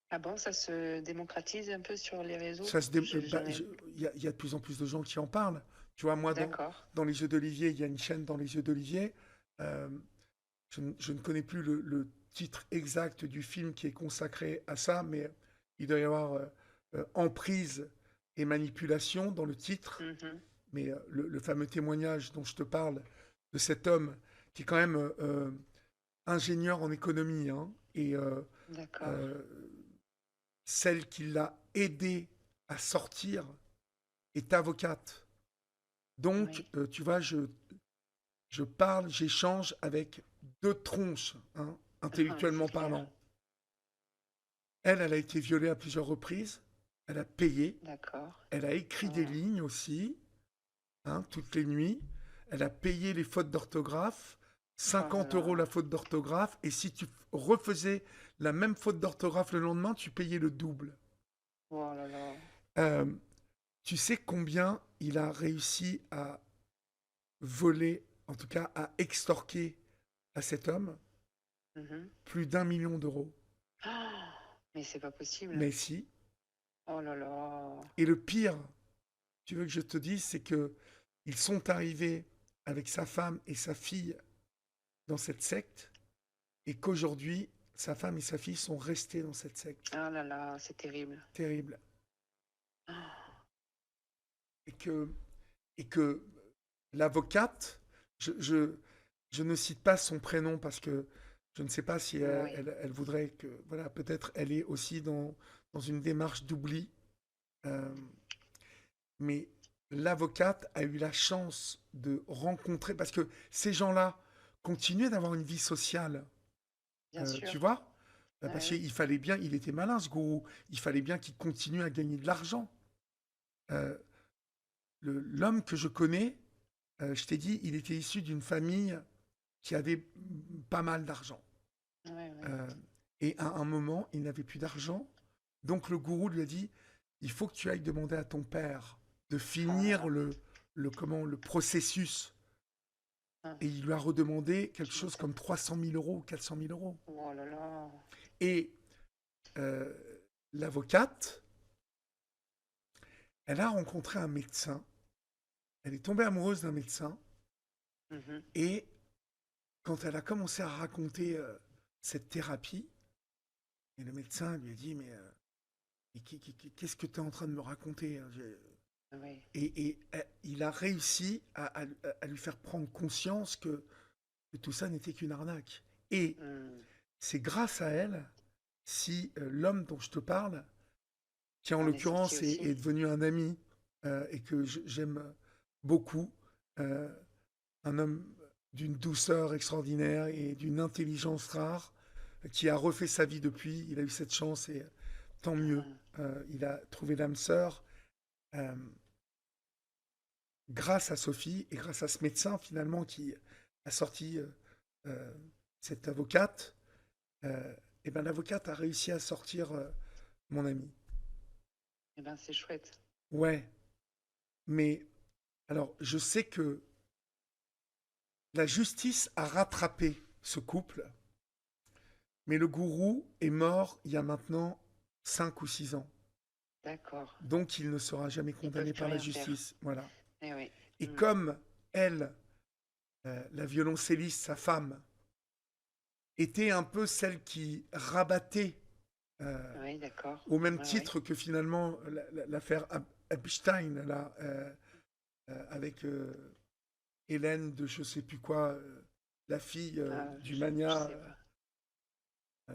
Ah bon, ça se démocratise un peu sur les réseaux? Ça se dé- bah, J'en ai... il y a de plus en plus de gens qui en parlent. Tu vois, moi, D'accord. dans les yeux d'Olivier, il y a une chaîne dans les yeux d'Olivier. Euh, je ne connais plus le titre exact du film qui est consacré à ça, mais il doit y avoir emprise et manipulation dans le titre. Mhm. Mais le fameux témoignage dont je te parle de cet homme qui est quand même ingénieur en économie hein, et D'accord. euh, celle qui l'a aidé à sortir est avocate. Donc, Oui. tu vois, j'échange avec deux tronches, hein, intellectuellement C'est clair. parlant. Elle a été violée à plusieurs reprises. Elle a payé. D'accord. Elle a écrit des Ah, lignes aussi, hein, toutes les nuits. Elle a payé les fautes d'orthographe, oh là 50 € là. la faute d'orthographe. Et si tu refaisais la même faute d'orthographe le lendemain, tu payais le double. Oh là là. Euh, Tu sais combien il a réussi à voler, en tout cas à extorquer à cet homme? Mhm. Plus d'1 million d'euros. Ah, mais c'est pas possible. Mais si. Oh là là. Et le pire, tu veux que je te dise, c'est que ils sont arrivés avec sa femme et sa fille dans cette secte, et qu'aujourd'hui, sa femme et sa fille sont restées dans cette secte. Ah là là, c'est terrible. Terrible. Ah, Et que, et que l'avocate, je, je, je ne cite pas son prénom parce que je ne sais pas si oui. elle voudrait que, voilà, peut-être elle est aussi dans une démarche d'oubli. Euh, mais l'avocate a eu la chance de rencontrer, parce que ces gens-là continuaient d'avoir une vie sociale, Bien tu sûr. vois. Parce Oui. qu'il fallait bien, il était malin ce gourou, il fallait bien qu'il continue à gagner de l'argent. Euh, L'homme que je connais, je t'ai dit, il était issu d'une famille qui avait pas mal d'argent. Oui, oui. Euh, et à un moment, il n'avait plus d'argent. Donc le gourou lui a dit, il faut que tu ailles demander à ton père de Oh là finir là. le processus. Ah, Et il lui a redemandé quelque tu chose comme m'étonnes. 300 000 euros ou 400 000 euros. Oh là là. Et euh, l'avocate, elle a rencontré un médecin. Elle est tombée amoureuse d'un médecin. Mhm. Et quand elle a commencé à raconter cette thérapie, et le médecin lui a dit, mais qu'est-ce que tu es en train de me raconter, hein? Oui. Et il a réussi à lui faire prendre conscience que tout ça n'était qu'une arnaque. Et Hmm. c'est grâce à elle si l'homme dont je te parle, qui en Ah, mais celle-ci l'occurrence est aussi. devenu un ami et que j'aime beaucoup, euh, un homme d'une douceur extraordinaire et d'une intelligence rare, qui a refait sa vie depuis, il a eu cette chance et tant mieux. Ah, Il a trouvé l'âme sœur. Euh, Grâce à Sophie et grâce à ce médecin finalement qui a sorti euh, cette avocate, et ben l'avocate a réussi à sortir mon ami. eh ben, c'est chouette. Ouais, mais alors je sais que la justice a rattrapé ce couple, mais le gourou est mort il y a maintenant 5 ou 6 ans. D'accord. Donc il ne sera jamais Ils peuvent condamné plus par la rien faire. justice. Voilà. Eh oui. Et Hmm. comme elle, la violoncelliste, sa femme, était un peu celle qui rabattait Oui, d'accord. au même Oui, oui. titre que finalement l'affaire Epstein, là, avec Hélène de je sais plus quoi, la fille Ah, du je mania sais pas.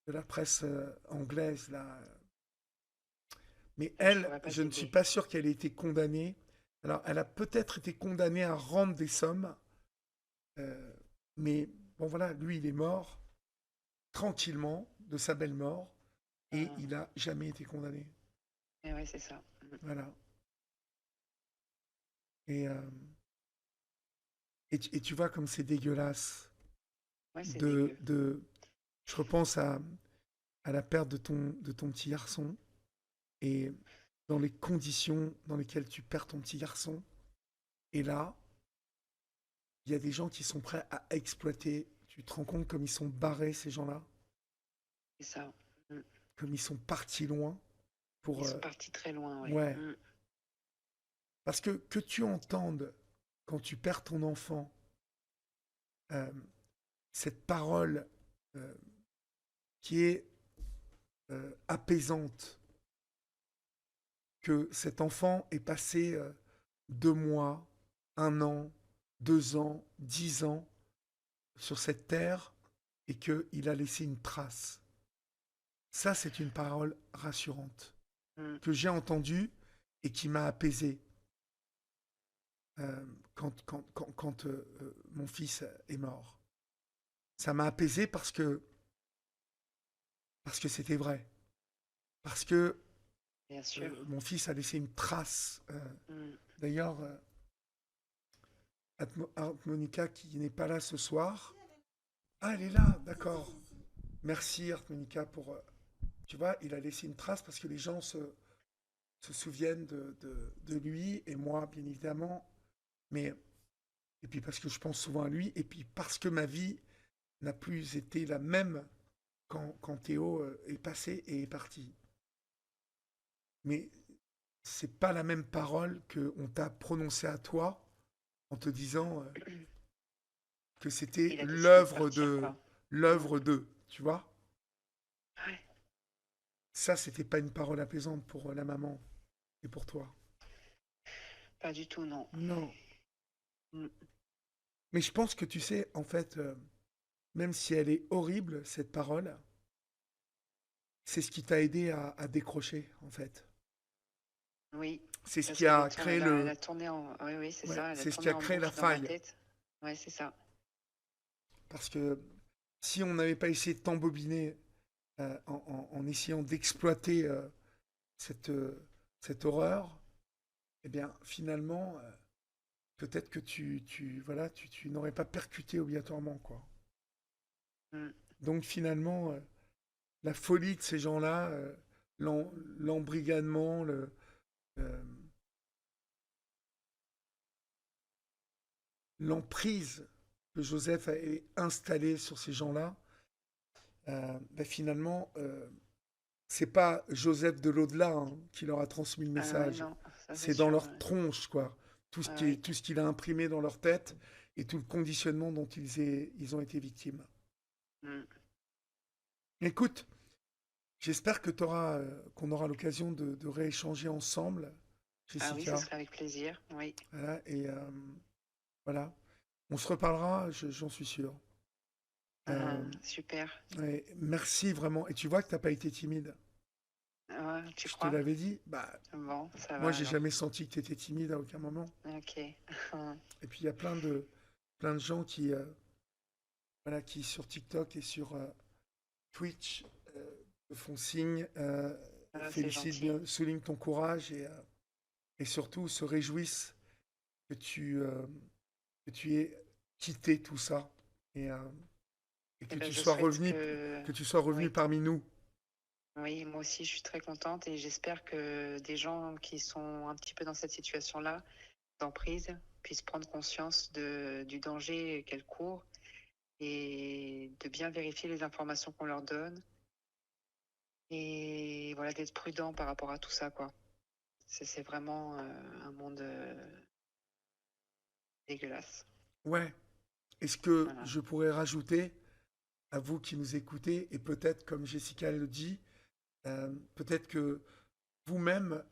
de la presse anglaise, là. Mais Ah, je elle, saurais pas je ne suis t'aider. pas sûr qu'elle ait été condamnée. Alors, elle a peut-être été condamnée à rendre des sommes, euh, mais bon voilà, lui, il est mort tranquillement de sa belle mort et Ah, il n'a jamais été condamné. eh oui, c'est ça. Voilà. Et, euh, et tu vois comme c'est dégueulasse Ouais, c'est de, dégueu. de... Je repense à la perte de ton petit garçon et dans les conditions dans lesquelles tu perds ton petit garçon. Et là, il y a des gens qui sont prêts à exploiter. Tu te rends compte comme ils sont barrés, ces gens-là, C'est ça. Mm. comme ils sont partis loin pour... Ils sont partis très loin, oui. ouais. Mm. Parce que tu entendes, quand tu perds ton enfant, euh, cette parole euh, qui est apaisante, que cet enfant est passé 2 mois, 1 an, 2 ans, 10 ans sur cette terre et qu'il a laissé une trace. Ça, c'est une parole rassurante Mm. que j'ai entendue et qui m'a apaisé. quand mon fils est mort. Ça m'a apaisé parce que c'était vrai. Parce que Bien sûr. mon fils a laissé une trace. Mm. D'ailleurs, Harmonica, qui n'est pas là ce soir. Ah, elle est là, d'accord. Merci, Harmonica, pour. Tu vois, il a laissé une trace parce que les gens se souviennent de lui et moi, bien évidemment. Mais, et puis parce que je pense souvent à lui, et puis parce que ma vie n'a plus été la même quand Théo est passé et est parti. Mais c'est pas la même parole qu'on t'a prononcée à toi en te disant que c'était Il a décidé de l'œuvre partir, de quoi. Mm. l'œuvre de, tu vois. Ouais. Ça, c'était pas une parole apaisante pour la maman et pour toi. Pas du tout, non. Non. Mm. Mais je pense que tu sais, en fait, même si elle est horrible, cette parole, c'est ce qui t'a aidé à décrocher, en fait. Oui, C'est ce parce qui a créé elle a tourné en... Oui, oui, c'est ouais, ça, elle a c'est ce qui tourné a en créé la boucle dans ma faille. tête. Ouais, c'est ça. Parce que si on n'avait pas essayé de t'embobiner en essayant d'exploiter cette, cette horreur, eh bien, finalement, peut-être que voilà, tu n'aurais pas percuté obligatoirement, quoi. Mm. Donc, finalement, la folie de ces gens-là, l'embrigadement, euh, l'emprise que Joseph a installée sur ces gens-là, ben finalement, c'est pas Joseph de l'au-delà hein, qui leur a transmis le Ah ouais, message. non, ça c'est C'est dans sûr. leur tronche, quoi. Ouais, ouais. Tout ce qu'il a imprimé dans leur tête et tout le conditionnement dont ils ont été victimes. Mm. Écoute, j'espère que qu'on aura l'occasion de rééchanger ensemble, Ah oui, ce Jessica. serait avec plaisir. Oui. Voilà, et voilà. On se reparlera, j'en suis sûr. Ah, Euh, super. ouais, merci vraiment. Et tu vois que t'as pas été timide. Ouais, tu Je te crois? l'avais dit. Bah, Bon, ça moi, va j'ai alors. jamais senti que tu étais timide à aucun moment. Ok. Et puis, il y a plein de gens voilà, qui sur TikTok et sur Twitch te font signe, Ah, c'est félicitent gentil. bien, soulignent ton courage et surtout se réjouissent que que tu aies quitté tout ça et, euh, et Eh ben, je souhaite que... que tu sois revenu Oui. parmi nous. Oui, moi aussi, je suis très contente et j'espère que des gens qui sont un petit peu dans cette situation-là, d'emprise, puissent prendre conscience du danger qu'elles courent et de bien vérifier les informations qu'on leur donne et voilà, d'être prudent par rapport à tout ça, quoi. C'est vraiment un monde dégueulasse. Ouais. Est-ce que Voilà. je pourrais rajouter à vous qui nous écoutez, et peut-être comme Jessica le dit, peut-être que vous-même,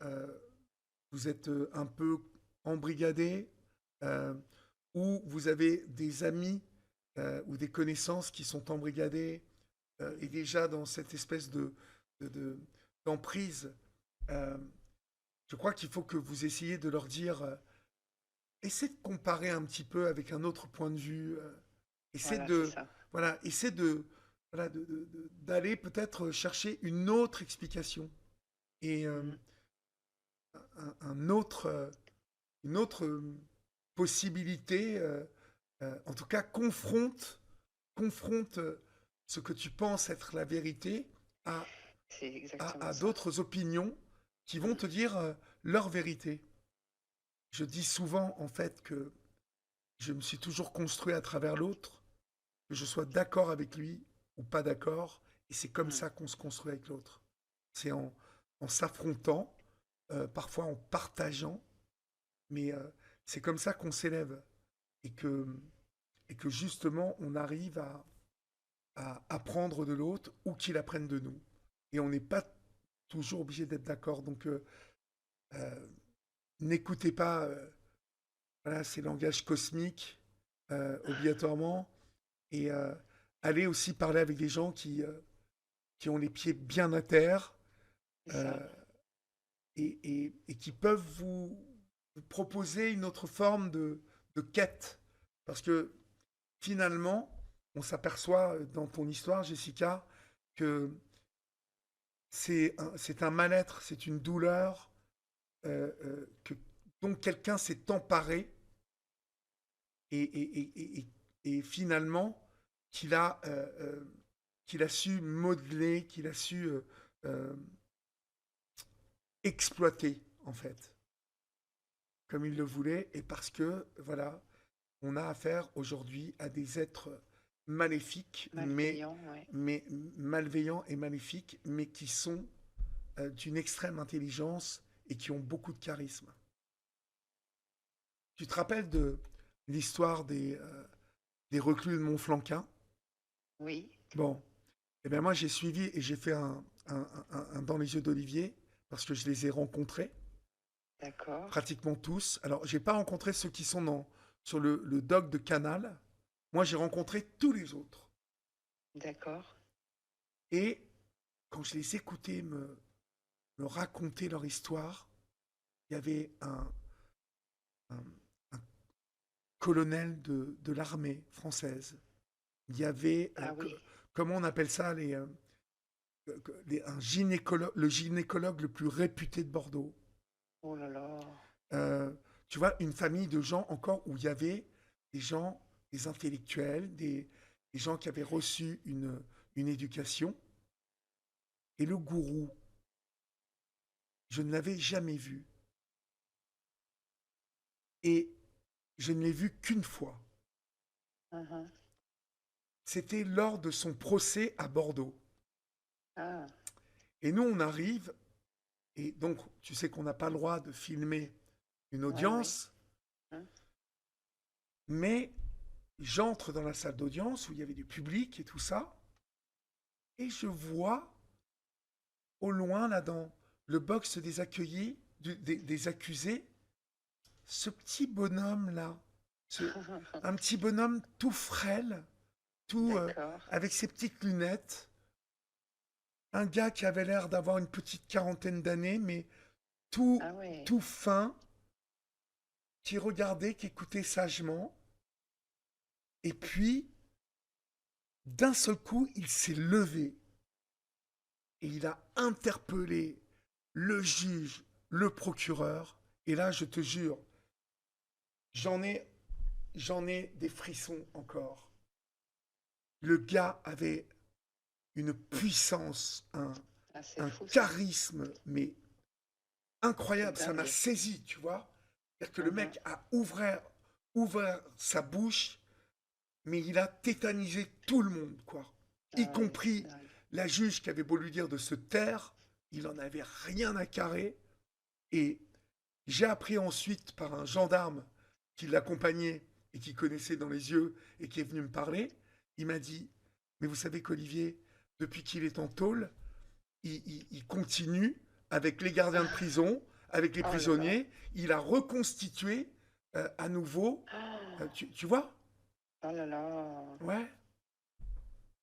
vous êtes un peu embrigadé, euh, ou vous avez des amis ou des connaissances qui sont embrigadés et déjà dans cette espèce de- de- d'emprise. euh, je crois qu'il faut que vous essayiez de leur dire, essayez de comparer un petit peu avec un autre point de vue, essayez Voilà, c'est de, ça. voilà, essayez de, voilà, d'aller peut-être chercher une autre explication et Mm. un autre, une autre possibilité, en tout cas confronte ce que tu penses être la vérité à, C'est exactement à ça. d'autres opinions qui vont Mm. te dire leur vérité. Je dis souvent en fait que je me suis toujours construit à travers l'autre, que je sois d'accord avec lui ou pas d'accord, et c'est comme Mm. ça qu'on se construit avec l'autre. C'est en s'affrontant, parfois en partageant, mais c'est comme ça qu'on s'élève et et que justement on arrive à apprendre de l'autre ou qu'il apprenne de nous. Et on n'est pas toujours obligé d'être d'accord. Donc euh, n'écoutez pas voilà, ces langages cosmiques obligatoirement et allez aussi parler avec des gens qui ont les pieds bien à terre C'est ça. euh, et qui peuvent vous proposer une autre forme de quête. Parce que finalement, on s'aperçoit dans ton histoire, Jessica, que c'est un mal-être, c'est une douleur dont quelqu'un s'est emparé et finalement qu'il a su modeler, qu'il a su euh, exploiter en fait, comme il le voulait, et parce que voilà, on a affaire aujourd'hui à des êtres maléfiques, Malveillant, ouais. mais malveillants et maléfiques, mais qui sont d'une extrême intelligence et qui ont beaucoup de charisme. Tu te rappelles de l'histoire des reclus de Montflanquin? Oui, Bon, eh bien moi j'ai suivi et j'ai fait un Dans les yeux d'Olivier parce que je les ai rencontrés, d'accord, pratiquement tous. Alors j'ai pas rencontré ceux qui sont sur le dock de Canal. Moi j'ai rencontré tous les autres. d'accord. Et quand je les écoutais me raconter leur histoire, il y avait un- un colonel de l'armée française. Il y avait, Ah oui. comment on appelle ça, un gynécologue, le gynécologue le plus réputé de Bordeaux. Oh là là. Euh, Tu vois, une famille de gens encore où il y avait des gens, des intellectuels, des gens qui avaient reçu une éducation. Et le gourou, je ne l'avais jamais vu. Et je ne l'ai vu qu'une fois. Mhm. C'était lors de son procès à Bordeaux. Ah, Et nous, on arrive, et donc, tu sais qu'on n'a pas le droit de filmer une ouais, oui. audience, Hein. mais j'entre dans la salle d'audience où il y avait du public et tout ça, et je vois au loin, là, dans le box des accueillis, des accusés, ce petit bonhomme-là, un petit bonhomme tout frêle, tout D'accord. avec ses petites lunettes, un gars qui avait l'air d'avoir une petite quarantaine d'années, mais tout, Ah ouais. tout fin, qui regardait, qui écoutait sagement, et puis, d'un seul coup, il s'est levé et il a interpellé le juge, le procureur, et là, je te jure, j'en ai, j'en ai des frissons encore. Le gars avait une puissance, Ah, c'est un fou ça. charisme, mais C'est incroyable. Ça m'a dingue. saisi, tu vois. C'est-à-dire que le Mhm. mec a ouvert sa bouche, mais il a tétanisé tout le monde, quoi. Y Ah ouais, c'est compris dingue. la juge qui avait beau lui dire de se taire, il en avait rien à carrer. Et j'ai appris ensuite par un gendarme qui l'accompagnait et qui connaissait dans les yeux et qui est venu me parler, il m'a dit, mais vous savez qu'Olivier, depuis qu'il est en tôle, il continue avec les gardiens de prison, avec les Oh là là. prisonniers, il a reconstitué à nouveau, tu vois. Oh là là. Ouais.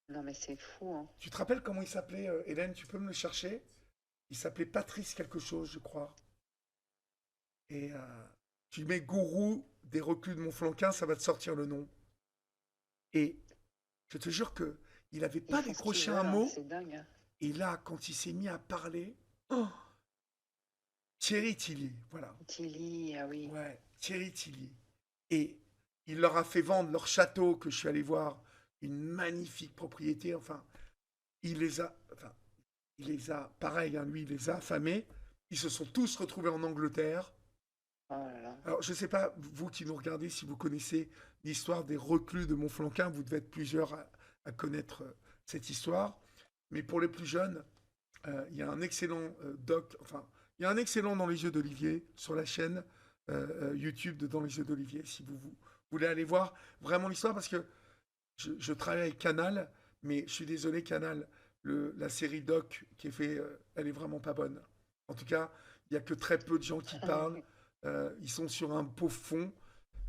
Non mais c'est fou, hein. Tu te rappelles comment il s'appelait, Hélène? Tu peux me le chercher? Il s'appelait Patrice quelque chose, je crois. Et tu mets gourou des reclus de Montflanquin, ça va te sortir le nom. Et je te jure que il n'avait Ils pas font ce qu'ils décroché un veulent, hein. mot. C'est dingue, hein. Et là, quand il s'est mis à parler, oh, Thierry Tilly, voilà. Tilly, ah oui. Ouais, Thierry Tilly. Et il leur a fait vendre leur château que je suis allé voir, une magnifique propriété. Enfin, pareil, hein, lui, il les a affamés. Ils se sont tous retrouvés en Angleterre. Oh là là. Alors, je ne sais pas, vous qui nous regardez, si vous connaissez l'histoire des reclus de Montflanquin, vous devez être plusieurs à connaître cette histoire. Mais pour les plus jeunes, il y a un excellent il y a un excellent Dans les yeux d'Olivier sur la chaîne YouTube de Dans les yeux d'Olivier, si vous voulez aller voir vraiment l'histoire, parce que je travaille avec Canal, mais je suis désolé, Canal, la série doc qui est faite, elle est vraiment pas bonne. En tout cas, il n'y a que très peu de gens qui parlent. Ils sont sur un pauvre fond.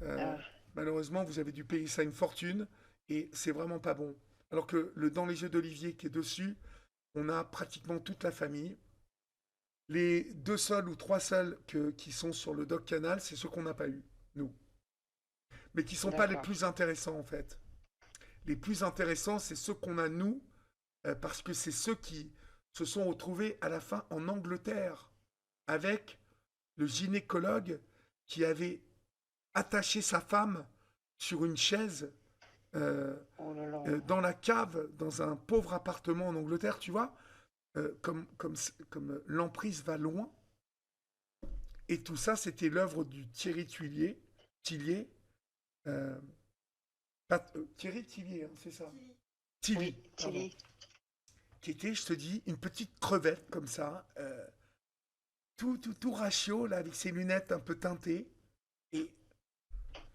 Euh, Ah, Malheureusement, vous avez dû payer ça une fortune et c'est vraiment pas bon. Alors que le Dans les yeux d'Olivier qui est dessus, on a pratiquement toute la famille. Les 2 seuls ou 3 seuls qui sont sur le doc canal, c'est ceux qu'on n'a pas eu, nous. Mais qui ne sont pas les D'accord. plus intéressants, en fait. Les plus intéressants, c'est ceux qu'on a, nous, parce que c'est ceux qui se sont retrouvés à la fin en Angleterre, avec le gynécologue qui avait attaché sa femme sur une chaise Oh là là. dans la cave, dans un pauvre appartement en Angleterre, tu vois, comme l'emprise va loin. Et tout ça, c'était l'œuvre du Thierry Tillier, euh, Thierry Tillier, hein, c'est ça. Tilly, Oui, pardon. Tilly. Qui était, je te dis, une petite crevette comme ça, tout ratio, là, avec ses lunettes un peu teintées. Et,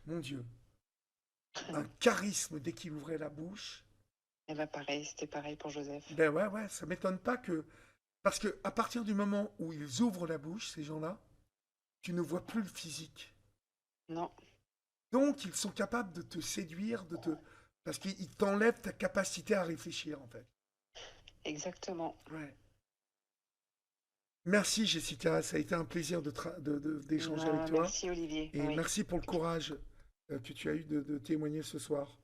mon Dieu, un charisme dès qu'il ouvrait la bouche. Eh ben pareil, c'était pareil pour Joseph. Ben ouais, ça m'étonne pas que... Parce que à partir du moment où ils ouvrent la bouche, ces gens-là, tu ne vois plus le physique. Non, Donc, ils sont capables de te séduire, parce qu'ils t'enlèvent ta capacité à réfléchir, en fait. exactement. Ouais. Merci, Jessica. Ça a été un plaisir d'échanger avec toi. Merci Olivier. Et Oui. merci pour le courage que tu as eu de témoigner ce soir.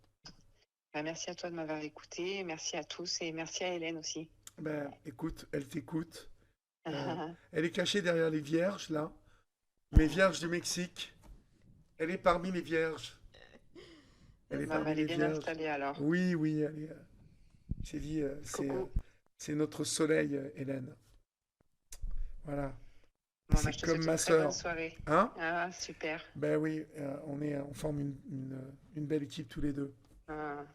Ben, merci à toi de m'avoir écouté. Merci à tous et merci à Hélène aussi. Ben, écoute, elle t'écoute. Elle est cachée derrière les vierges, là. Mes vierges du Mexique. Elle est parmi les vierges. Elle est Ben, parmi elle est les bien vierges. installée alors. Oui, elle est. J'ai dit, Coucou. c'est notre soleil, Hélène. Voilà. Bon, C'est ben, je te comme souhaite ma une très bonne sœur. soirée. Hein? Ah, super. Ben oui, on forme une belle équipe tous les deux. Ah,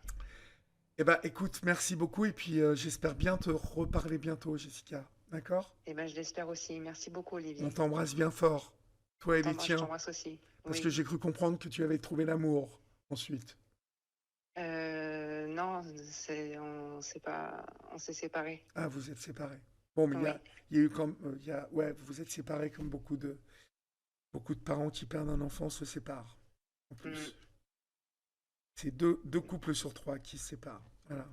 Eh ben, écoute, merci beaucoup et puis j'espère bien te reparler bientôt, Jessica. D'accord? et ben, je l'espère aussi. Merci beaucoup On Olivier. t'embrasse bien fort, toi et les Je tiens, t'embrasse aussi. parce Oui. que j'ai cru comprendre que tu avais trouvé l'amour ensuite. Non, on s'est séparés. Ah, vous êtes séparés. Bon, mais Oui. il y a eu comme, ouais, vous êtes séparés comme beaucoup de parents qui perdent un enfant se séparent. En plus, Mm. c'est deux couples sur 3 qui se séparent. Voilà.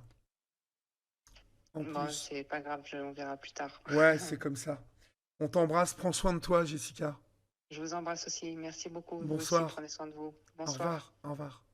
En Bon, plus, c'est pas grave, on verra plus tard. ouais, c'est comme ça. On t'embrasse, prends soin de toi, Jessica. Je vous embrasse aussi. Merci beaucoup. Vous aussi, Bonsoir. prenez soin de vous. Au Bonsoir. revoir, au revoir.